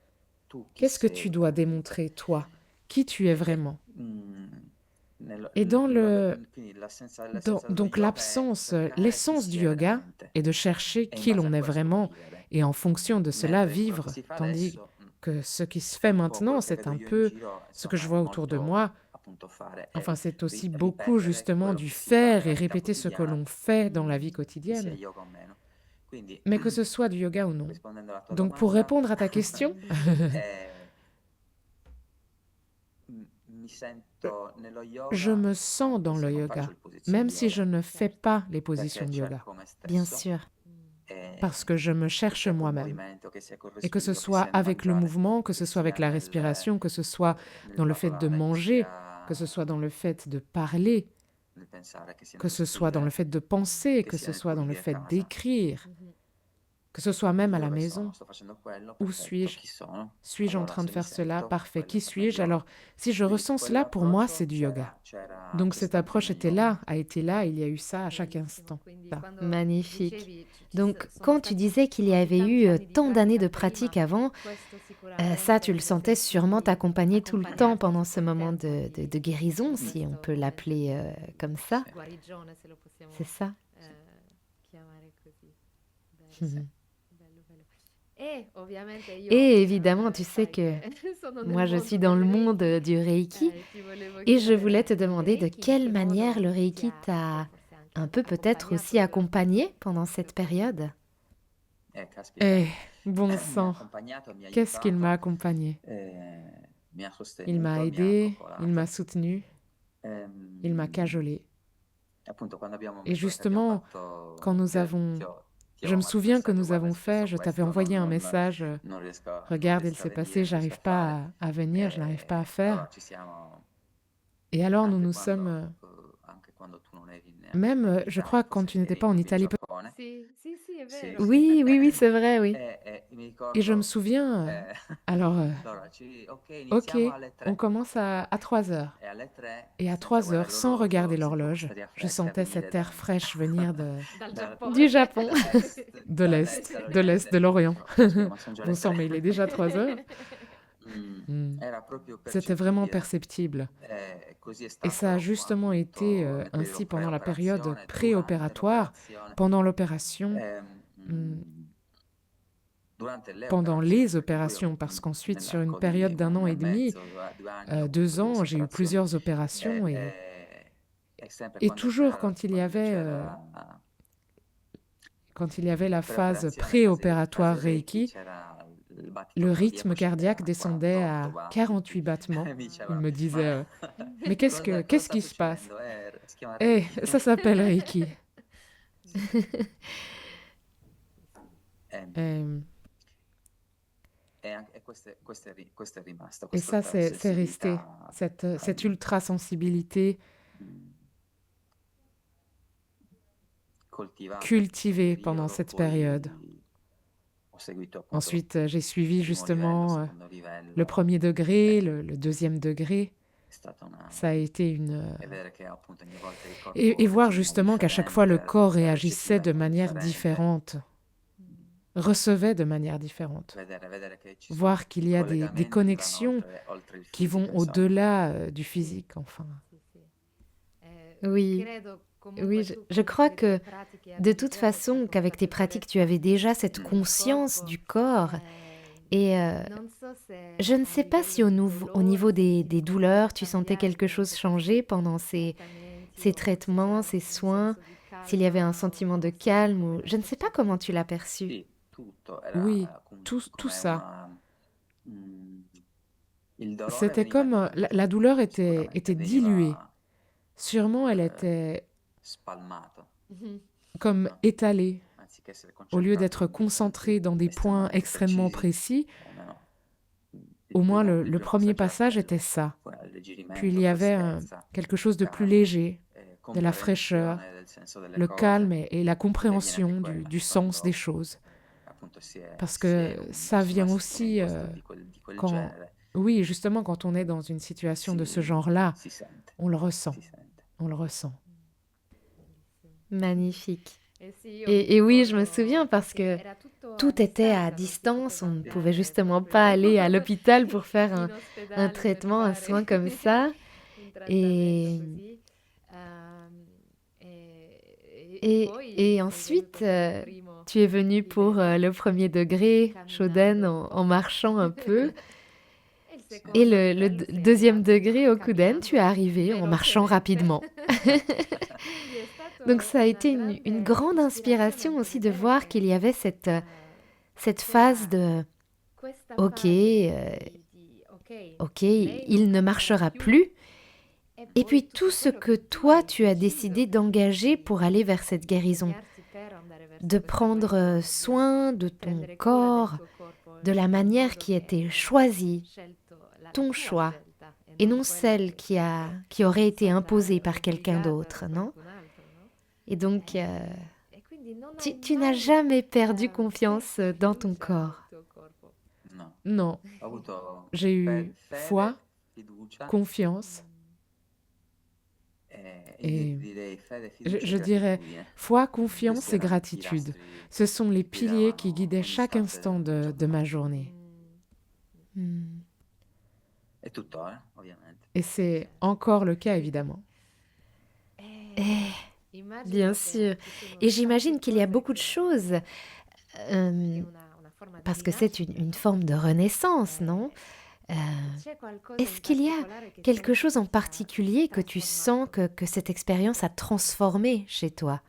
Qu'est-ce que tu dois démontrer, toi? Qui tu es vraiment? Et donc l'essence du yoga est de chercher qui l'on est vraiment et en fonction de cela vivre, tandis que ce qui se fait maintenant, c'est un peu ce que je vois autour de moi. Enfin, c'est aussi beaucoup justement du faire et répéter ce que l'on fait dans la vie quotidienne, mais que ce soit du yoga ou non. Donc pour répondre à ta question, je me sens dans le yoga, même si je ne fais pas les positions de yoga.
Bien sûr.
Parce que je me cherche moi-même. Et que ce soit avec le mouvement, que ce soit avec la respiration, que ce soit dans le fait de manger, que ce soit dans le fait de parler, que ce soit dans le fait de penser, que ce soit dans le fait d'écrire, que ce soit même à la maison. Où suis-je? Suis-je en train de faire cela? Parfait. Qui suis-je? Alors, si je ressens cela, pour moi, c'est du yoga. Donc, cette approche était là, a été là, il y a eu ça à chaque instant. Là.
Magnifique. Donc, quand tu disais qu'il y avait eu tant d'années de pratique avant, ça, tu le sentais sûrement t'accompagner tout le temps pendant ce moment de guérison, si on peut l'appeler comme ça. C'est ça? Et évidemment, tu sais que moi, je suis dans le monde du Reiki et je voulais te demander de quelle manière le Reiki t'a un peu peut-être aussi accompagné pendant cette période.
Bon sang, qu'est-ce qu'il m'a accompagné? Il m'a aidé, il m'a soutenu, il m'a cajolé. Et justement, quand nous avons Je me souviens que nous avons fait, je t'avais envoyé un message, regarde, il s'est passé, j'arrive pas à venir, je n'arrive pas à faire. Et alors nous nous sommes, même, je crois, quand tu n'étais pas en Italie.
Oui, oui, oui, c'est vrai, oui.
Et je me souviens, alors, ok, on commence à 3 heures. Et à 3 heures, sans regarder l'horloge, je sentais cet air fraîche venir
Du Japon.
de l'Est, de l'Orient. Bon sang, mais il est déjà 3 heures. C'était vraiment perceptible. Et ça a justement été ainsi pendant la période préopératoire, pendant l'opération, pendant les opérations, parce qu'ensuite, sur une période d'1 an et demi, 2 ans, j'ai eu plusieurs opérations et toujours quand il y avait la phase préopératoire Reiki, le rythme cardiaque descendait à 48 battements. Il me disait mais qu'est-ce qui se passe? Eh, ça s'appelle Reiki. Et ça, c'est resté, cette ultra-sensibilité cultivée pendant cette période. Ensuite, j'ai suivi justement le 1er degré, le 2e degré. Ça a été et voir justement qu'à chaque fois, le corps réagissait de manière différente, recevait de manière différente. Voir qu'il y a des connexions qui vont au-delà du physique, enfin.
Oui, oui, je crois que de toute façon, qu'avec tes pratiques, tu avais déjà cette conscience du corps. Et je ne sais pas si au niveau des douleurs, tu sentais quelque chose changer pendant ces traitements, ces soins, s'il y avait un sentiment de calme, ou je ne sais pas comment tu l'as perçu.
Oui, tout ça. C'était comme la douleur était diluée. Sûrement, elle était comme étalée. Au lieu d'être concentrée dans des points extrêmement précis, au moins le premier passage était ça. Puis il y avait quelque chose de plus léger, de la fraîcheur, le calme et la compréhension du sens des choses. Parce que ça vient aussi quand... Oui, justement, quand on est dans une situation de ce genre-là, on le ressent. On le ressent.
Magnifique. Et oui, je me souviens parce que tout était à distance. On ne pouvait justement pas aller à l'hôpital pour faire un traitement, un soin comme ça. Et ensuite, tu es venu pour le 1er degré, Shoden, en marchant un peu. Et le 2e degré, Okuden, tu es arrivé en marchant rapidement. Donc ça a été une grande inspiration aussi de voir qu'il y avait cette phase de « Ok, il ne marchera plus ». Et puis tout ce que toi, tu as décidé d'engager pour aller vers cette guérison, de prendre soin de ton corps, de la manière qui était choisie, ton choix, et non celle qui aurait été imposée par quelqu'un d'autre, non? Et donc, tu n'as jamais perdu confiance dans ton corps.
Non, j'ai eu foi, confiance, et je dirais foi, confiance et gratitude. Ce sont les piliers qui guidaient chaque instant de ma journée. Et c'est encore le cas, évidemment.
Bien sûr. Et j'imagine qu'il y a beaucoup de choses, parce que c'est une forme de renaissance, non? Est-ce qu'il y a quelque chose en particulier que tu sens que cette expérience a transformé chez toi?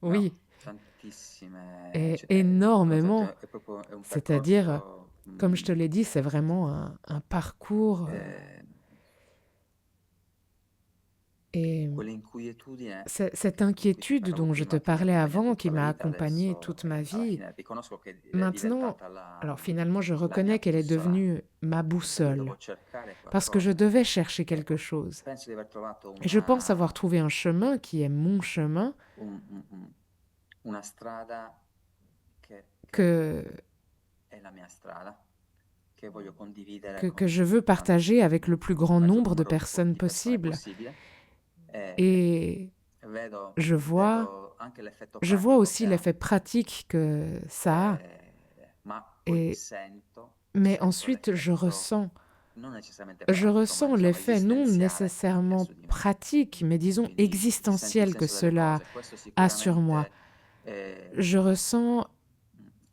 Oui, et énormément. C'est-à-dire, comme je te l'ai dit, c'est vraiment un parcours Et
quell'inquietudine
cette
che
inquiétude
parlavo
dont je te
prima, che
parlais
mi accompagna
avant, qui
tutta la
m'a
vita,
accompagnée
adesso
toute ma
alla
vie,
fine riconosco che è
maintenant,
diventata
alors finalement, je
la mia
reconnais qu'elle est
bussola.
devenue ma
Perché io devo
boussole,
cercare
parce que je
qualcosa.
devais chercher quelque
Ecco,
chose.
penso di aver trovato
Et je pense avoir trouvé un chemin qui est mon chemin,
una strada che
que,
è la mia strada, che voglio condividere
que je
con
veux partager avec le plus grand
maggior
nombre de
numero
personnes
di persone
possible.
possibile. E
Et
vedo
je vois,
vedo anche l'effetto
je vois
pratico
aussi
che ha.
l'effet pratique que ça a.
Ma poi
Et,
sento
mais ensuite,
l'effetto non necessariamente
je
pratico, ma
ressens
diciamo
l'effet non
esistenziale che ha
nécessairement
su di me.
pratique, mais disons
Quindi sento il
existentiel que
senso delle
cela
cose. Questo
a sur moi.
sicuramente,
Je ressens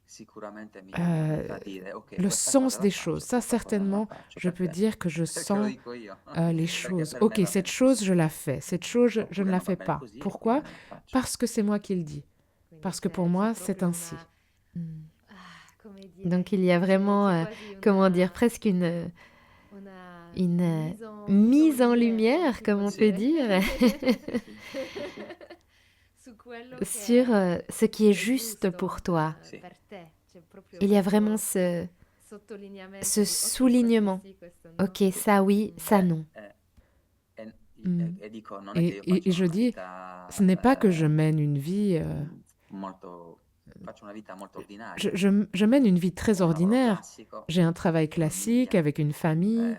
sicuramente mi
euh,
fa dire: "Okay,
le
questa cosa
sens
la
des
faccio,
choses. Ça,
questa cosa non la
certainement,
faccio."
je peux
Perché?
dire que je
Perché lo
sens
dico io.
les
Perché
choses.
per
Ok,
me va
cette
bene
chose,
così.
je la fais. Cette chose, je ne
Oppure
la
non va
fais
bene
pas.
così e
Pourquoi?
quindi non la faccio.
Parce que c'est moi qui le dis. Parce que pour moi, c'est ainsi.
Donc il y a vraiment, comment dire, presque une mise en lumière, comme on peut dire, sur ce qui est juste pour toi.
Sì.
Il y a vraiment ce soulignement. Ok, ça oui, ça non.
E dico, non è che io faccio
Et je
una
dis,
vita
ce n'est pas que je mène une vie...
faccio una vita molto ordinaria.
Je mène une vie très
Ho un lavoro
ordinaire.
classico,
J'ai un travail classique
famiglia,
avec une famille.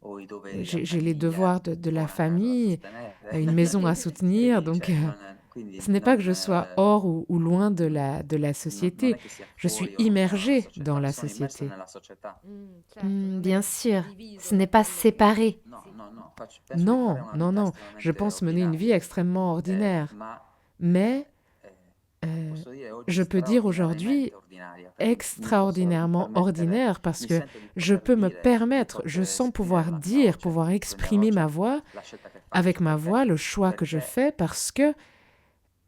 ho i doveri
J'ai
della
les
famiglia,
devoirs de la
ho una casa da
famille,
sostenere.
une maison à soutenir. Donc,
Quindi
ce n'est pas que je sois hors ou loin de la
non
société.
è che sia
Je suis
fuori o lontano dalla
immergée
società,
dans la
sono immerso
société.
nella società.
Bien sûr, ce n'est pas séparé.
No, penso di fare
Non,
una
non,
vita
non. Je
estremamente
pense mener une vie
ordinaria.
extrêmement ordinaire.
Ma
Mais
posso dire oggi
je peux dire aujourd'hui
straordinariamente ordinaria, perché mi posso
extraordinairement
permettere,
ordinaire parce
mi
que
sento di
je
poter
peux me
dire, di
permettre, je
poter
sens
esprimere
pouvoir
la mia
dire,
voce,
pouvoir
la mia
exprimer ma
voce,
voix
la scelta che
avec
faccio,
ma
perché
voix, le choix que je
perché
fais parce que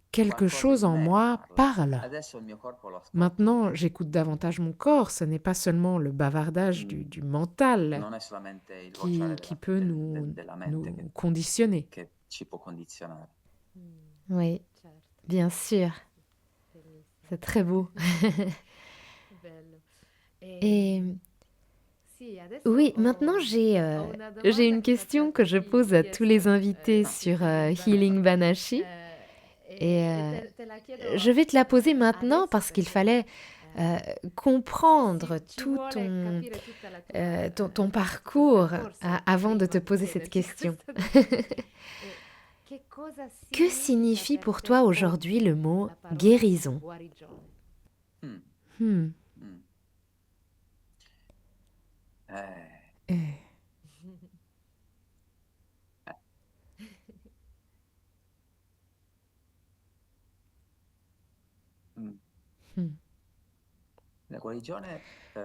quelque
qualcosa
chose
in
en
me
moi parle.
Adesso il mio corpo lo ascolto di
Maintenant,
più.
j'écoute davantage mon corps. Ce n'est pas seulement le bavardage du mental
Non è solamente il vociare
qui peut
della
nous
mente
conditionner.
che ci può condizionare.
Oui, bien sûr. C'est très beau. Et oui, maintenant j'ai une question que je pose à tous les invités sur Healing Banashi. Et je vais te la poser maintenant parce qu'il fallait comprendre tout ton parcours avant de te poser cette question. Que signifie pour toi aujourd'hui le mot guérison?
Mm.
Hmm.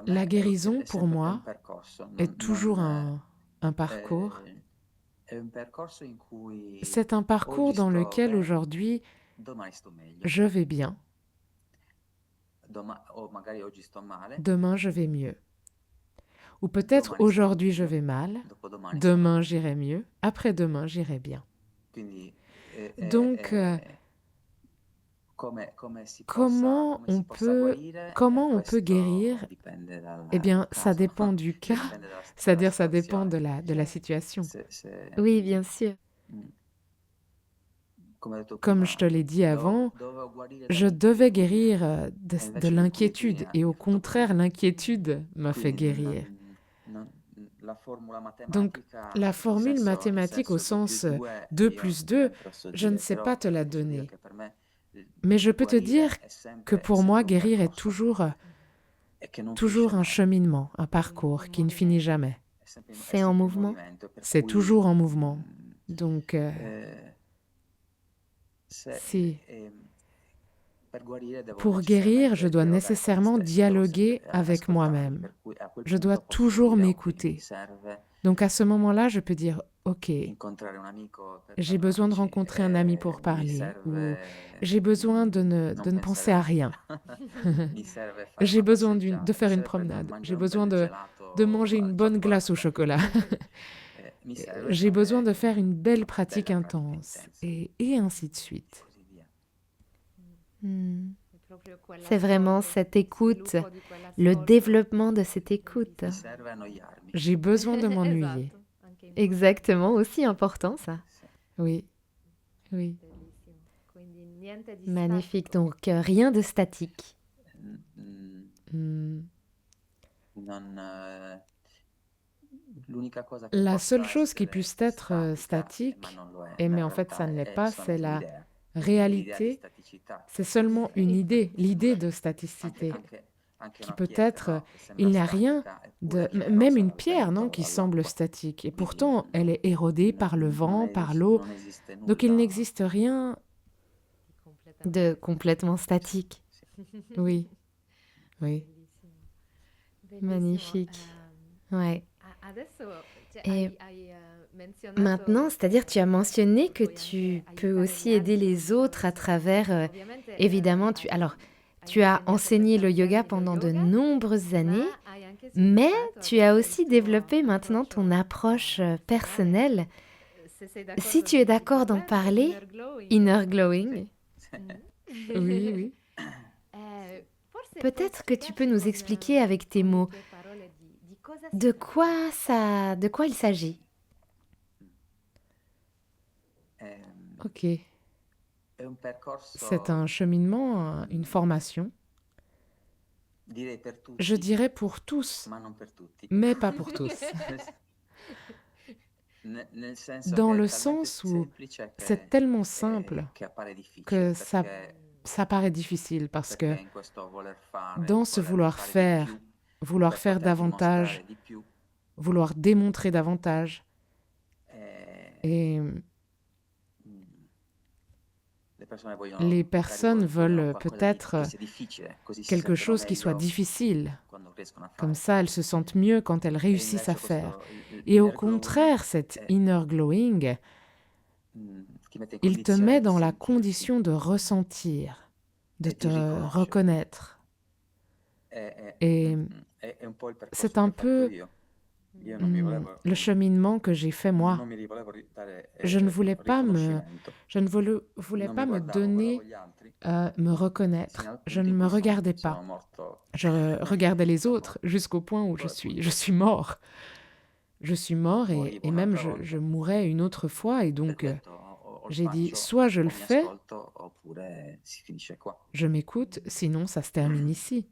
La guérison, pour moi, est toujours un parcours. C'est un parcours dans lequel aujourd'hui je vais bien. Demain, je vais mieux. Ou peut-être aujourd'hui, je vais mal. Demain, j'irai mieux. Après-demain, j'irai bien. Donc, comment on peut guérir? Eh bien, ça dépend du cas, c'est-à-dire ça dépend de la situation.
Oui, bien sûr.
Comme je te l'ai dit avant, je devais guérir de l'inquiétude et au contraire, l'inquiétude m'a fait guérir. Donc, la formule mathématique au sens 2 plus 2, je ne sais pas te la donner. Mais je peux te dire que pour moi, guérir est toujours un cheminement, un parcours qui ne finit jamais.
C'est en mouvement.
C'est toujours en mouvement. Donc, si pour guérir, je dois nécessairement dialoguer avec moi-même. Je dois toujours m'écouter. Donc à ce moment-là, je peux dire, ok, j'ai besoin de rencontrer un ami pour parler, ou j'ai besoin de ne penser à rien. J'ai besoin de faire une promenade, j'ai besoin de manger une bonne glace au chocolat. J'ai besoin de faire une belle
bella
pratique intense,
intensa
et ainsi de
e
suite.
così via.
Hmm. C'est vraiment cette écoute, le développement de cette écoute.
Mi serve annoiarmi.
J'ai besoin de m'ennuyer.
Exactement, aussi important ça.
Sì.
Oui, oui.
Magnifique, donc rien de statique.
Mm, mm,
Hmm.
non, l'unica cosa che
La seule
possa
chose qui
essere
puisse être
statica, ma
statique,
non lo è,
mais
la
en fait ça
realtà
ne l'est pas,
sono
c'est
le
la
idee. L'idea di
réalité,
staticità.
c'est seulement une idée, l'idée de
Anche,
staticité,
anche
qui
una
peut
pietra,
être,
no? Che
il
sembra
n'y a rien
statica,
de,
eppure è
même
rosa
une
dal
pierre, non,
vento,
qui semble
dall'acqua.
statique, et
Quindi
pourtant elle est érodée par le vent, par l'eau,
non esiste
donc il
nulla.
n'existe rien,
De complètement statique.
Sì.
oui, oui.
Magnifique. Ouais. Et maintenant, c'est-à-dire tu as mentionné que tu peux aussi aider les autres à travers, évidemment, alors, tu as enseigné le yoga pendant de nombreuses années, mais tu as aussi développé maintenant ton approche personnelle. Si tu es d'accord d'en parler, Inner Glowing,
Sì.
Oui, oui.
peut-être que tu peux nous expliquer avec tes mots de quoi il s'agit.
Ehm,
Ok.
È un
C'est
percorso,
un cheminement, une formation,
direi per
je
tutti,
dirais pour tous,
ma non per tutti.
mais pas pour tous.
Nel senso
Dans
che è
le
talmente
sens où
semplice
c'est tellement simple
che appare difficile,
que ça paraît difficile parce que
perché in questo voler fare,
dans ce
voler
vouloir
fare di
faire,
più,
vouloir
per
faire
poter
davantage,
dimostrare di più,
vouloir démontrer davantage,
eh,
et
mm, le persone vogliono,
les
magari
personnes
vogliono
veulent
qualcosa
peut-être
che sia difficile, così si
quelque
sentono
chose qui soit
meglio
difficile.
quando riescono a
Comme
fare.
ça, elles se sentent mieux quand elles
E
réussissent à
invece
faire.
questo
Et au
inner glowing
contraire, cet
è,
inner glowing,
ti mette in
il te
condizione
met
di
dans la
sentirti
condition de ressentir, de
e di
te
riconoscere.
reconnaître.
È,
Et
è un po' il
c'est
percorso che
un
ho fatto
peu
io. Io non mi volevo,
le cheminement que j'ai fait moi.
non mi volevo dare
Je ne voulais pas me,
riconoscimento.
je ne voulais
Non mi
pas me
guardavo, guardavo
donner,
gli altri
me
fino
reconnaître.
al
Je
punto
ne
in
me
cui
regardais
sono
pas.
morto.
Je regardais les
Sono
autres
morto.
jusqu'au point où
Poi
je
appunto
suis mort. Je suis mort
morivo
et même
un'altra volta.
je mourrais une autre fois. Et
Per
donc,
cui ho detto o le
j'ai dit,
faccio
soit je
o
le
mi
fais,
ascolto oppure si finisce qua.
je m'écoute, sinon ça se termine ici.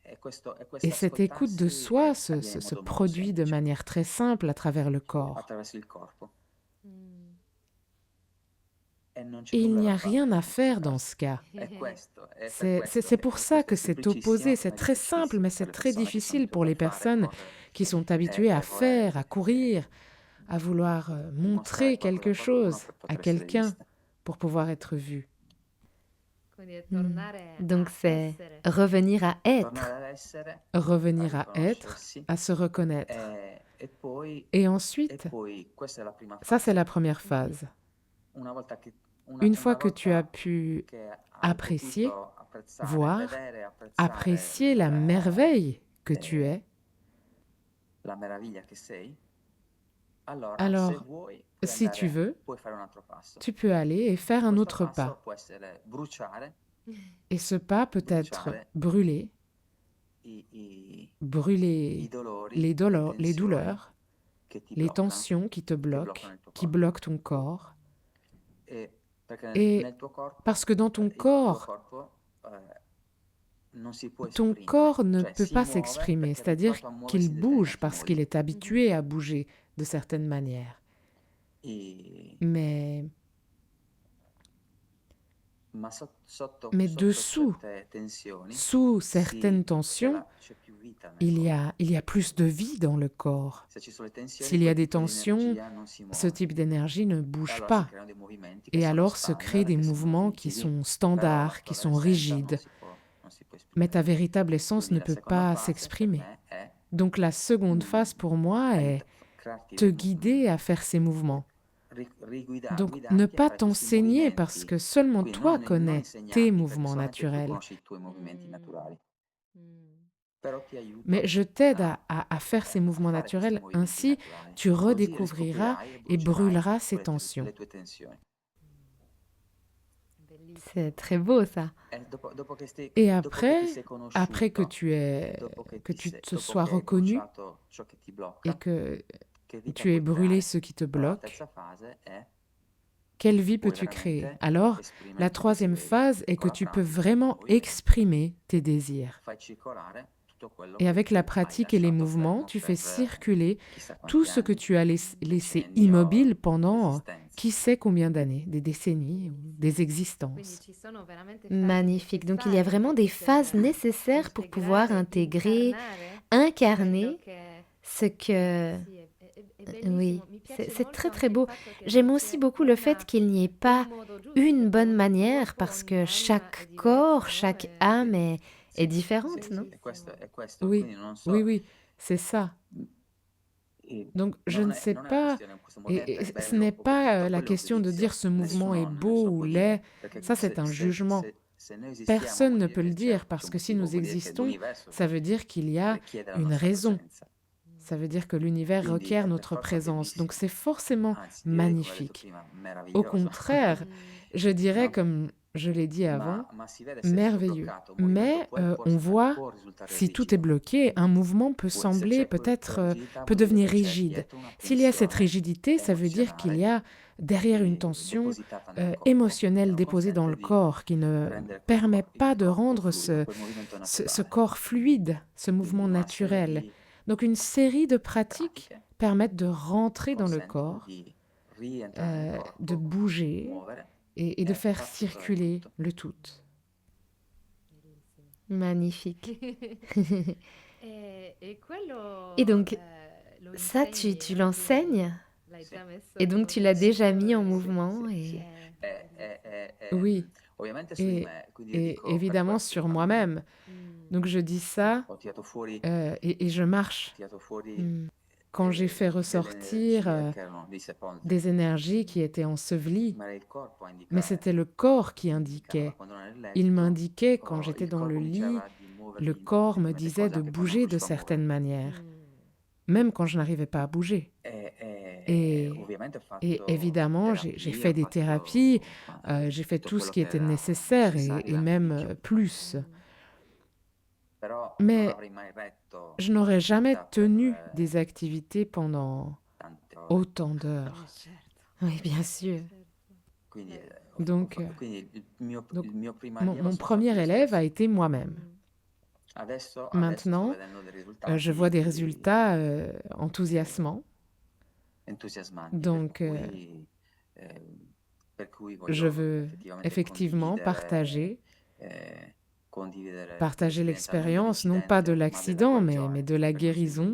E questo
Et cette écoute de
ascoltarsi
soi
avviene in
se
modo molto
produit de
semplice,
manière très simple à travers le corps.
attraverso il corpo. E non c'è
Et il
nulla
n'y
da
a
fare
rien à
in questo
faire dans
caso.
ce cas.
È questo, è per
C'est
questo,
pour ça que
questo è
c'est opposé,
semplicissimo,
c'est
ma
très simple, mais
difficilissimo per
c'est
le
très
persone che sono
difficile pour
abituate
les
a fare,
personnes
correre
qui sont habituées à faire, à courir, à vouloir montrer
dimostrare
quelque
qualcosa a qualcuno
chose
per
à
poter essere
quelqu'un
viste.
pour pouvoir être vu.
Donc c'est revenir à être.
Tornare ad essere,
Revenir
a
à être,
riconoscersi,
à se reconnaître.
e poi,
Et
e
ensuite,
poi questa è la prima
ça c'est
fase.
la première phase.
Una volta che,
Une
una
fois que tu as
volta
pu
che hai
apprécier,
potuto apprezzare,
voir,
vedere, apprezzare
apprécier la merveille que tu es,
la meraviglia che sei, allora se
alors
vuoi puoi
si tu
andare,
veux,
puoi fare un altro passo.
tu peux aller et faire un
Questo
autre
passo
pas.
può essere bruciare
Et ce pas peut être
bruciare
brûler,
i
brûler
dolori,
les
tensioni
douleurs,
che ti
les
bloccano,
tensions qui te bloquent,
bloccano il tuo
qui
corpo.
bloquent ton corps.
Perché
Et
nel tuo corpo,
parce que dans ton
il tuo
corps,
corpo non si può
ton
esprimere,
corps ne
cioè
peut
si
pas
muove
s'exprimer,
perché è
c'est-à-dire
abituato a muoversi
qu'il
in
bouge
determinati
parce qu'il
modi.
est habitué à bouger de certaines manières.
E-
Mais
Ma sotto
dessous,
certe tensioni
sous
sì,
certaines tensions,
c'è più vita nel
il
corpo.
y a plus de vie dans le corps.
Se ci sono le tensioni,
S'il y a
quel
des
tipo di
tensions,
energia non si
ce
muove.
type d'énergie ne
E
bouge
allora si
pas.
creano dei movimenti che
Et
sono
alors se créent
standard,
des
che sono
mouvements qui
rigidi,
sont
però
standards, qui
la
sont
vera essenza
rigides.
non si può
Mais
esprimere.
ta véritable essence
Quindi
ne
la
peut
seconda
pas
fase per
s'exprimer.
me è
Donc la seconde phase pour moi est
crearti
te guider à faire ces mouvements. Donc ne
guidarti a
pas
fare questi
t'enseigner parce
movimenti.
que seulement
Quindi
toi
non
connais tes
insegnarti, perché
mouvements
solamente tu
naturels.
conosci i tuoi movimenti naturali.
Mais je t'aide à faire ces mouvements naturels. Ainsi, tu redécouvriras et brûleras ces tensions.
C'est très beau ça.
Et après que tu te sois reconnu et que tu aies brûlé ce qui te bloque, quelle vie peux-tu créer? Alors, la troisième phase est que tu peux vraiment exprimer tes désirs. Et avec la pratique et les mouvements, tu fais circuler tout ce que tu as laissé immobile pendant qui sait combien d'années, des décennies ou des existences.
Magnifique. Donc il y a vraiment des phases nécessaires pour pouvoir intégrer, incarner ce que... Oui, c'est très très beau. J'aime aussi beaucoup le fait qu'il n'y ait pas une bonne manière parce que chaque corps, chaque âme est différente, non?
Oui, oui, c'est ça. Donc je ne sais pas, et ce n'est pas la question de dire ce mouvement est beau ou laid, ça c'est un jugement. Personne ne peut le dire parce que si nous existons, ça veut dire qu'il y a une raison. Ça veut dire que l'univers requiert notre présence. Donc c'est forcément magnifique. Au contraire, je dirais, comme je l'ai dit avant, merveilleux. Mais on voit, si tout est bloqué, un mouvement peut sembler peut devenir rigide. S'il y a cette rigidité, ça veut dire qu'il y a derrière une tension émotionnelle déposée dans le corps qui ne permet pas de rendre ce corps fluide, ce mouvement naturel. Donc une série de pratiques permettent de rentrer dans le corps, de bouger et de faire circuler le tout.
Magnifique. Et donc, ça, tu l'enseignes? Et donc, tu l'as déjà mis en mouvement
Oui, et évidemment sur moi-même. Donc je dis ça et je marche. Quand j'ai fait ressortir des énergies qui étaient ensevelies, mais c'était le corps qui indiquait. Il m'indiquait quand j'étais dans le lit, le corps me disait de bouger de certaines manières, même quand je n'arrivais pas à bouger. Et évidemment, j'ai fait des thérapies, j'ai fait tout ce qui était nécessaire et même plus. Mais je n'aurais jamais tenu des activités pendant autant d'heures.
Oui, bien sûr.
Donc mon premier élève a été moi-même. Maintenant, je vois des résultats enthousiasmants. Donc, je veux effectivement partager l'expérience, non pas de l'accident, mais de la guérison,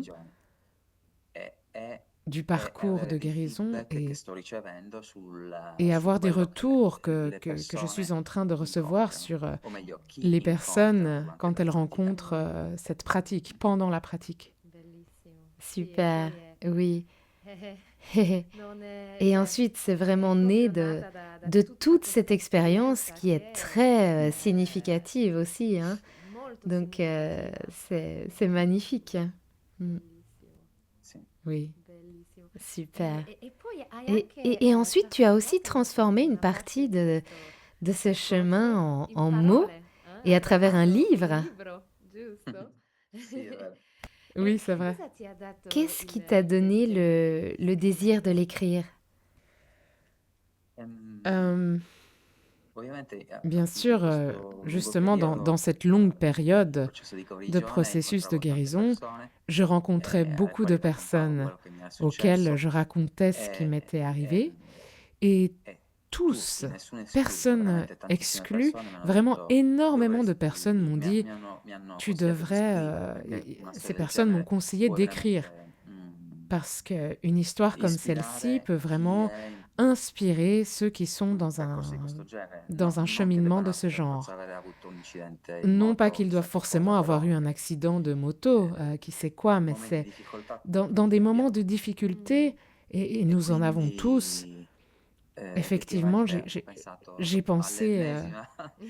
du parcours de guérison, et avoir des retours que je suis en train de recevoir sur les personnes quand elles rencontrent cette pratique, pendant la pratique.
Super, oui. Et ensuite, c'est vraiment né de toute cette expérience qui est très significative aussi, hein. Donc, c'est magnifique.
Oui.
Super. Et ensuite, tu as aussi transformé une partie de ce chemin en mots et à travers un livre.
Oui, c'est vrai.
Qu'est-ce qui t'a donné le désir de l'écrire?
Bien sûr, justement, dans cette longue période de processus de guérison, je rencontrais beaucoup de personnes auxquelles je racontais ce qui m'était arrivé et tous, personne exclue, vraiment énormément de personnes m'ont dit « tu devrais… ces personnes m'ont conseillé d'écrire parce qu'une histoire comme celle-ci peut vraiment inspirer ceux qui sont dans un cheminement de ce genre. Non pas qu'ils doivent forcément avoir eu un accident de moto, qui sait quoi, mais c'est dans des moments de difficulté, et nous en avons tous, effectivement, j'ai pensé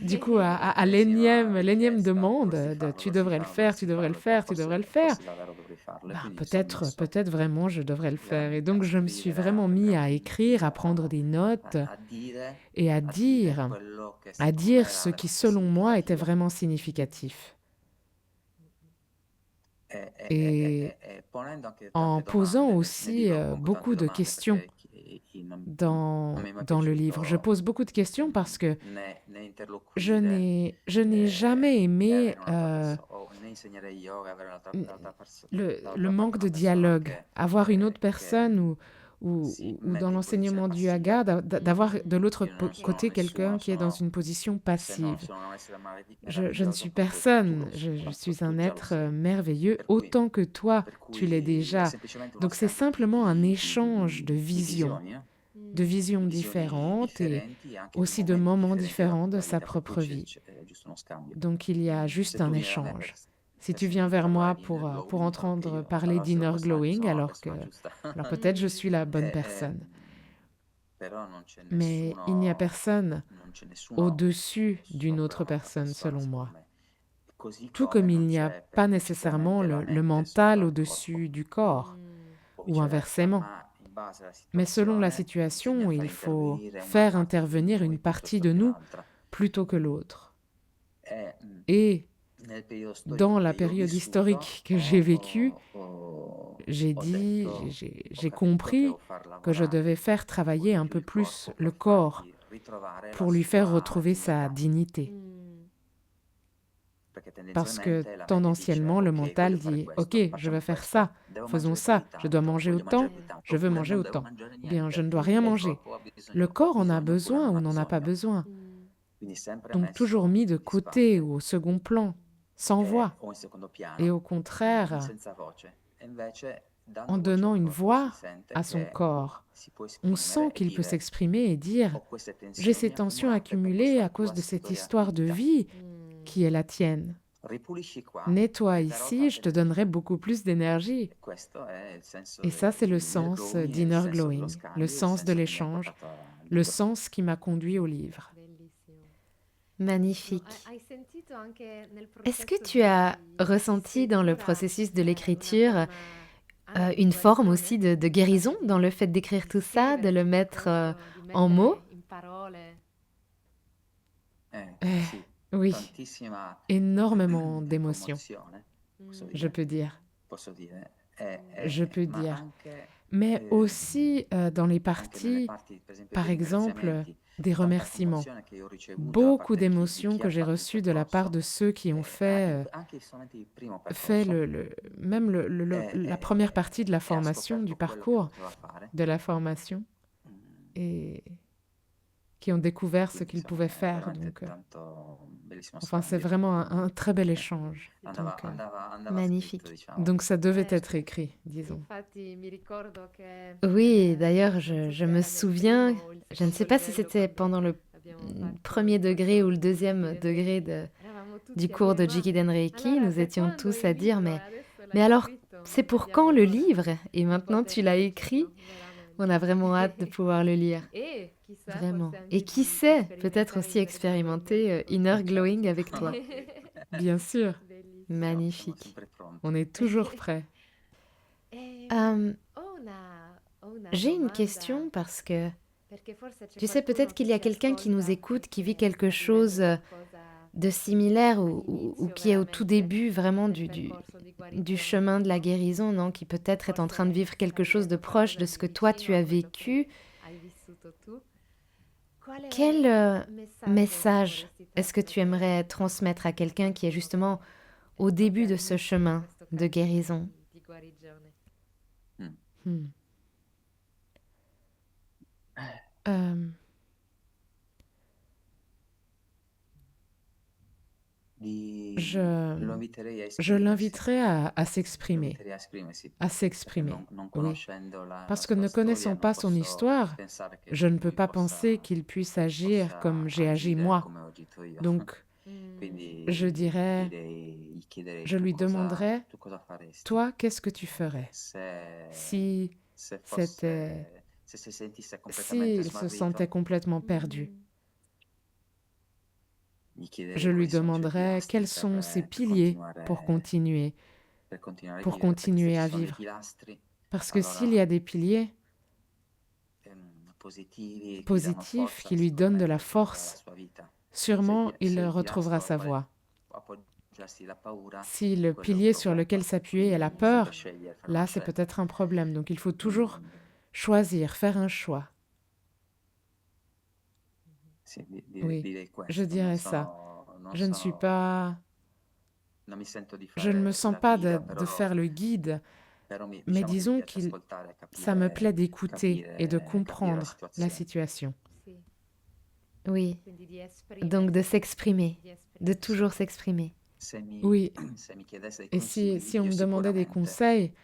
du coup à l'énième demande de tu devrais le faire, tu devrais le faire, tu devrais le faire. Ben, peut-être vraiment je devrais le faire. Et donc je me suis vraiment mis à écrire, à prendre des notes et à dire ce qui selon moi était vraiment significatif. Et en posant aussi beaucoup de questions dans le livre. Je pose beaucoup de questions parce que je n'ai jamais aimé le manque de dialogue. Avoir une autre personne ou dans l'enseignement du yoga, d'avoir de l'autre côté quelqu'un qui est dans une position passive. Je ne suis personne, je suis un être merveilleux, autant que toi, tu l'es déjà. Donc c'est simplement un échange de visions différentes et aussi de moments différents de sa propre vie. Donc il y a juste un échange. Si tu viens vers moi pour entendre parler d'inner glowing, alors peut-être je suis la bonne personne. Mais il n'y a personne au-dessus d'une autre personne, selon moi. Tout comme il n'y a pas nécessairement le mental au-dessus du corps, ou inversement. Mais selon la situation, il faut faire intervenir une partie de nous plutôt que l'autre. Et dans la période historique que j'ai vécue, j'ai compris que je devais faire travailler un peu plus le corps pour lui faire retrouver sa dignité. Parce que tendanciellement, le mental dit « Ok, je vais faire ça, faisons ça, je dois manger autant, je veux manger autant. Bien, je ne dois rien manger. » Le corps en a besoin ou n'en a pas besoin. Donc toujours mis de côté ou au second plan, sans voix. Et au contraire, en donnant une voix à son corps, on sent qu'il peut s'exprimer et dire « J'ai ces tensions accumulées à cause de cette histoire de vie qui est la tienne. Nettoie ici, je te donnerai beaucoup plus d'énergie. » Et ça, c'est le sens d'inner glowing, le sens de l'échange, le sens qui m'a conduit au livre.
Magnifique. Est-ce que tu as ressenti dans le processus de l'écriture une forme aussi de guérison dans le fait d'écrire tout ça, de le mettre en mots?
Oui, énormément d'émotions, je peux dire. Mais aussi dans les parties, par exemple, des remerciements. Beaucoup d'émotions que j'ai reçues de la part de ceux qui ont fait la première partie de la formation, du parcours de la formation, et qui ont découvert ce qu'ils pouvaient faire. Donc, enfin, c'est vraiment un très bel échange. Donc,
magnifique.
Donc ça devait être écrit, disons.
Oui, d'ailleurs, je me souviens, je ne sais pas si c'était pendant le premier degré ou le deuxième degré du cours de Jikiden Reiki, nous étions tous à dire, mais alors, c'est pour quand le livre? Et maintenant, tu l'as écrit. On a vraiment hâte de pouvoir le lire. Vraiment. Et qui sait, peut-être aussi expérimenter Inner Glowing avec toi.
Bien sûr.
Magnifique.
On est toujours prêts.
J'ai une question parce que, tu sais, peut-être qu'il y a quelqu'un qui nous écoute, qui vit quelque chose de similaire ou qui est au tout début vraiment du chemin de la guérison, non? Qui peut-être est en train de vivre quelque chose de proche de ce que toi tu as vécu. Quel message est-ce que tu aimerais transmettre à quelqu'un qui est justement au début de ce chemin de guérison?
Je l'inviterai à s'exprimer, oui. Parce que ne connaissant pas son histoire, je ne peux pas penser qu'il puisse agir comme j'ai agi moi. Donc, je lui demanderais, toi, qu'est-ce que tu ferais si c'était s'il se sentait complètement perdu. Je lui demanderais quels sont ses piliers pour continuer à vivre. Parce que s'il y a des piliers positifs qui lui donnent de la force, sûrement il retrouvera sa voie. Si le pilier sur lequel s'appuyer est la peur, là c'est peut-être un problème. Donc il faut toujours choisir, faire un choix. Oui, je dirais ça. Je ne me sens pas de faire le guide, mais disons que ça me plaît d'écouter et de comprendre la situation.
Oui, donc de s'exprimer, de toujours s'exprimer.
Oui, et si on me demandait des conseils,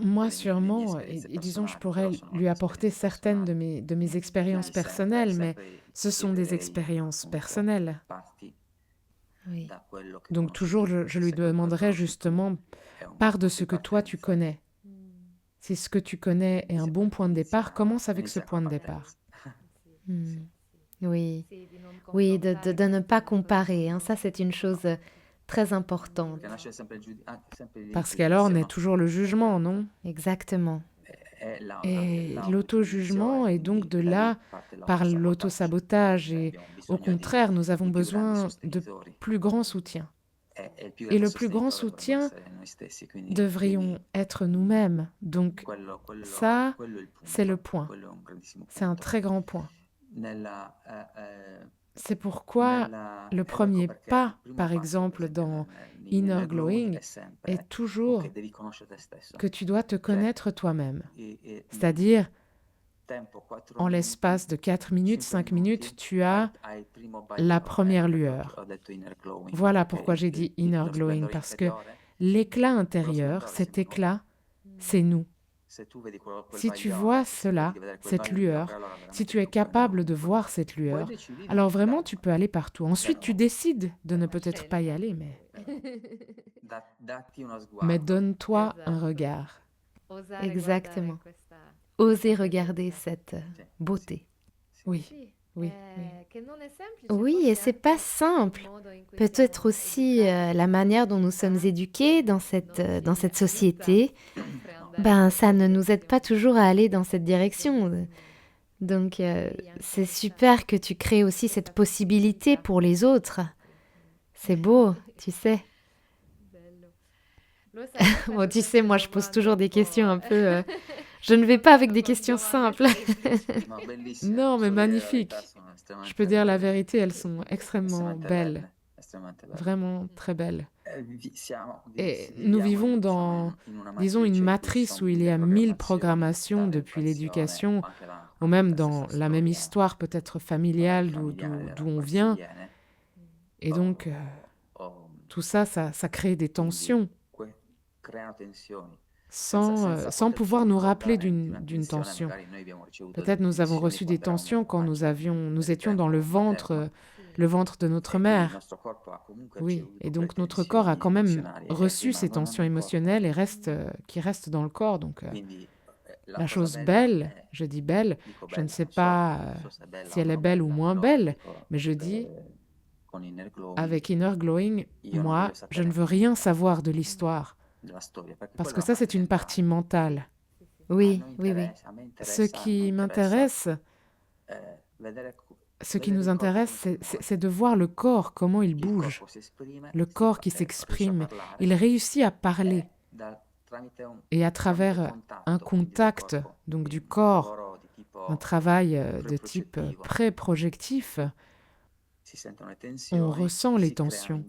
moi sûrement, et disons, je pourrais lui apporter certaines de mes expériences personnelles, mais ce sont des expériences personnelles.
Oui.
Donc toujours, je lui demanderais justement, pars de ce que toi tu connais. Si ce que tu connais est un bon point de départ, commence avec ce point de départ.
Oui, oui, de ne pas comparer, hein. Ça, c'est une chose très importante.
Parce qu'alors, on est toujours le jugement, non?
Exactement.
Et l'auto-jugement est donc de là par l'auto-sabotage. Et au contraire, nous avons besoin de plus grand soutien. Et le plus grand soutien, devrions être nous-mêmes. Donc ça, c'est le point. C'est un très grand point. C'est pourquoi le premier pas, par exemple, dans Inner Glowing, est toujours que tu dois te connaître toi-même. C'est-à-dire, en l'espace de 4 minutes, 5 minutes, tu as la première lueur. Voilà pourquoi j'ai dit Inner Glowing, parce que l'éclat intérieur, cet éclat, c'est nous. Si tu vois cela, cette lueur, si tu es capable de voir cette lueur, alors vraiment tu peux aller partout. Ensuite tu décides de ne peut-être pas y aller, mais donne-toi un regard.
Exactement. Oser regarder cette beauté.
Oui, oui, oui.
Oui, et c'est pas simple. Peut-être aussi la manière dont nous sommes éduqués dans cette société. Ben, ça ne nous aide pas toujours à aller dans cette direction. Donc, c'est super que tu crées aussi cette possibilité pour les autres. C'est beau, tu sais. Bon, tu sais, moi, je pose toujours des questions un peu... Je ne vais pas avec des questions simples.
Non, mais magnifiques. Je peux dire la vérité, elles sont extrêmement belles. Vraiment très belles. Et nous vivons dans, disons, une matrice où il y a 1000 programmations depuis l'éducation, ou même dans la même histoire peut-être familiale d'où on vient. Et donc, tout ça crée des tensions, sans pouvoir nous rappeler d'une tension. Peut-être nous avons reçu des tensions quand nous étions dans le ventre de notre mère. Oui, et donc notre corps a quand même reçu ces tensions émotionnelles qui restent dans le corps. Donc la chose belle, je dis belle, je ne sais pas si elle est belle ou moins belle, mais je dis, avec Inner Glowing, moi, je ne veux rien savoir de l'histoire, parce que ça, c'est une partie mentale.
Oui, oui, oui.
Ce qui nous intéresse, c'est de voir le corps, comment il bouge, le corps qui s'exprime. Il réussit à parler. Et à travers un contact donc du corps, un travail de type pré-projectif, on ressent les tensions,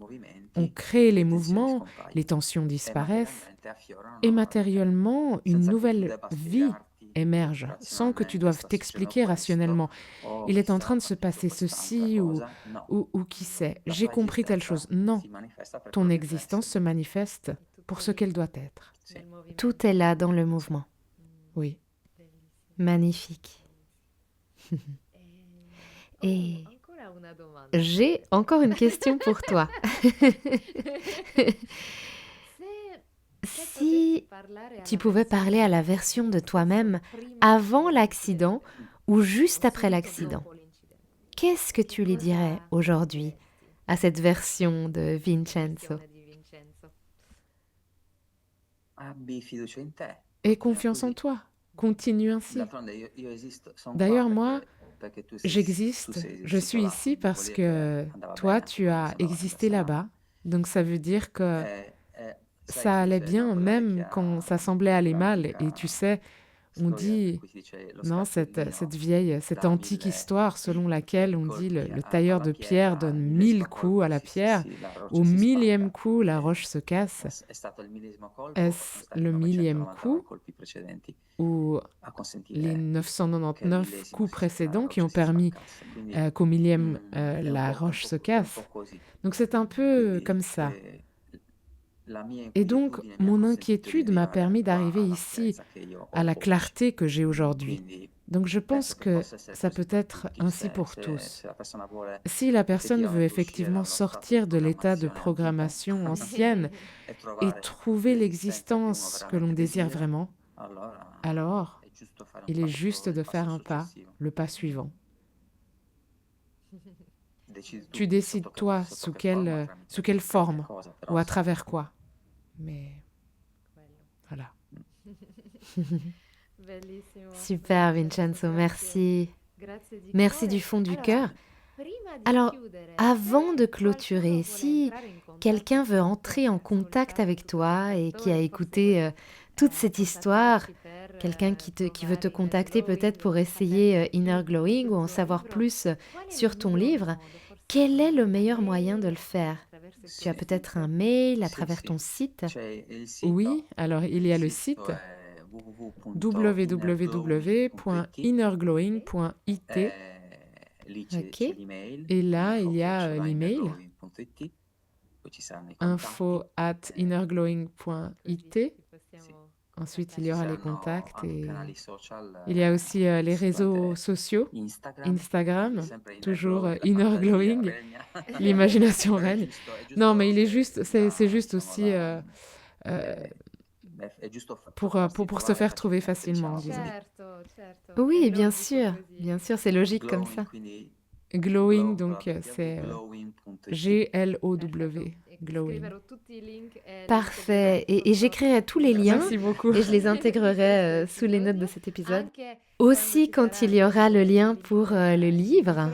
on crée les mouvements, les tensions disparaissent, et matériellement, une nouvelle vie émerge, sans que tu doives t'expliquer rationnellement. Il est en train de se passer ceci ou qui sait, j'ai compris telle chose. Non, ton existence se manifeste pour ce qu'elle doit être.
Tout est là dans le mouvement.
Oui.
Magnifique. Et j'ai encore une question pour toi. Si tu pouvais parler à la version de toi-même avant l'accident ou juste après l'accident, qu'est-ce que tu lui dirais aujourd'hui à cette version de Vincenzo?
Abbi fiducia in te.
Aie confiance en toi. Continue ainsi.
D'altronde io esisto, son qua
D'ailleurs, moi,
perché tu tu
j'existe,
sei
je suis
là,
ici parce
vuol dire
que
che andava
toi,
bene,
tu as
se no non
existé
stavamo.
là-bas. Donc ça veut dire que
Sai,
ça
tu
allait
sais, no,
bien
quella
même quand ça semblait aller
quella
mal. Et
antica
tu sais, on
storia per
dit,
cui si dice lo
non, cette
scalpellino
vieille, cette
dà
antique
1000
histoire selon laquelle on dit
colpi
le tailleur
alla
de pierre
pietra,
donne
al
1000
millesimo
coups à
colpo
la pierre,
la
au
roccia si
millième
spacca.
coup, la roche se casse.
È stato il millesimo colpo o sono
Est-ce
stati
le millième
999
coup
colpi precedenti
ou
a
les
consentire che il
999
millesimo
coups
la
précédents qui
roccia
ont
si
permis
spaccasse? Quindi
qu'au millième,
è
la roche se
è un
casse?
po' così.
Donc c'est un peu
Quindi
comme ça.
la mia
Et donc,
inquietudine mi ha
mon
consentito di
inquiétude m'a
arrivare
permis
qua
d'arriver
alla
ici,
sicurezza che io
à
ho
la
oggi.
clarté que j'ai aujourd'hui.
Quindi
Donc je pense
penso che
que
possa essere
ça
così
peut
per
être
tutti.
ainsi pour tous.
Se la persona vuole
Si la personne veut
effettivamente uscire
effectivement
da uno stato di
sortir de l'état de
programmazione antico
programmation ancienne
e
et
trovare
trouver
l'esistenza che uno
l'existence que l'on
veramente
désire
desidera,
vraiment,
allora
alors
è giusto fare un
il est juste de
il passo
faire un pas,
successivo.
le pas suivant.
Decidi tu
Tu décides
sotto
toi
sotto che forma,
sous quelle
tramite
forme
cosa, però
ou à
sì.
travers quoi. Mais voilà.
Super Vincenzo, merci. Merci du fond du cœur. Alors, avant de clôturer, si quelqu'un veut entrer en contact avec toi et qui a écouté toute cette histoire, quelqu'un qui veut te contacter peut-être pour essayer Inner Glowing ou en savoir plus sur ton livre, quel est le meilleur moyen de le faire? Tu as peut-être un mail à travers ton site?
C'è il sito,
Oui, alors il y a le site
è
www.innerglowing.it
lì
Ok.
c'è l'email,
et là il y a l'email
info@innerglowing.it, poi ci saranno i contatti,
info@innerglowing.it.
sì.
Ensuite, il
Ci
y aura les
saranno
contacts
anche
et
canali social,
il y a aussi les réseaux
sicuramente
sociaux,
Instagram,
Instagram,
sempre Inner
toujours
Glowing, la
Inner
fantasia
Glowing,
regna.
l'imagination
Però
règne.
è
Non, mais il est
giusto
juste,
che
c'est juste
insomma,
aussi
è giusto
pour se faire trouver facilement, disons.
Oui, bien sûr, c'est logique comme
Glowing,
ça.
quindi
Glowing,
glow,
donc c'est
glowing.it.
G-L-O-W, Glowing.
Parfait. Et j'écrirai tous les liens
Merci beaucoup.
et je les intégrerai sous les notes de cet épisode. Aussi quand il y aura le lien pour le livre.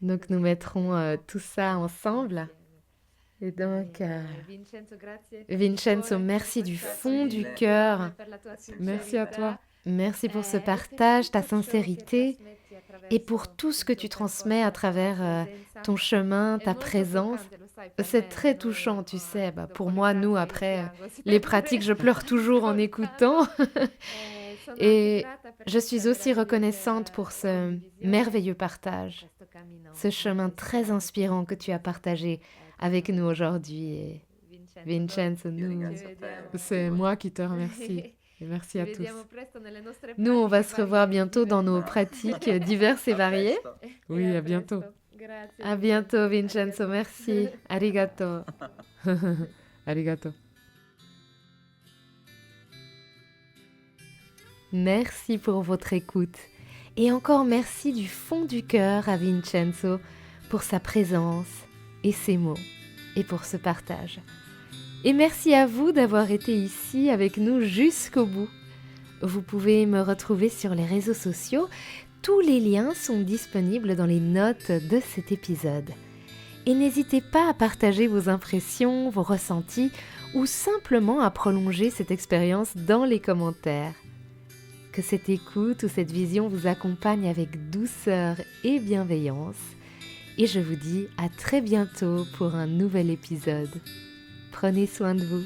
Donc nous mettrons tout ça ensemble. Et donc, Vincenzo, merci du fond du cœur.
Merci à toi.
Merci pour ce partage, ta sincérité et pour tout ce que tu transmets à travers ton chemin, ta présence. C'est très touchant, tu sais. Bah, pour moi, nous, après les pratiques, je pleure toujours en écoutant. Et je suis aussi reconnaissante pour ce merveilleux partage, ce chemin très inspirant que tu as partagé avec nous aujourd'hui. Et Vincenzo, nous,
C'est moi qui te remercie. Et merci à tous.
nous, on va se revoir bientôt dans nos pratiques diverses et variées.
Oui, à bientôt.
À bientôt, Vincenzo. Merci. Arigato.
Arigato.
Merci pour votre écoute. Et encore merci du fond du cœur à Vincenzo pour sa présence et ses mots et pour ce partage. Et merci à vous d'avoir été ici avec nous jusqu'au bout. Vous pouvez me retrouver sur les réseaux sociaux. Tous les liens sont disponibles dans les notes de cet épisode. Et n'hésitez pas à partager vos impressions, vos ressentis ou simplement à prolonger cette expérience dans les commentaires. Que cette écoute ou cette vision vous accompagne avec douceur et bienveillance. Et je vous dis à très bientôt pour un nouvel épisode. Prenez soin de vous.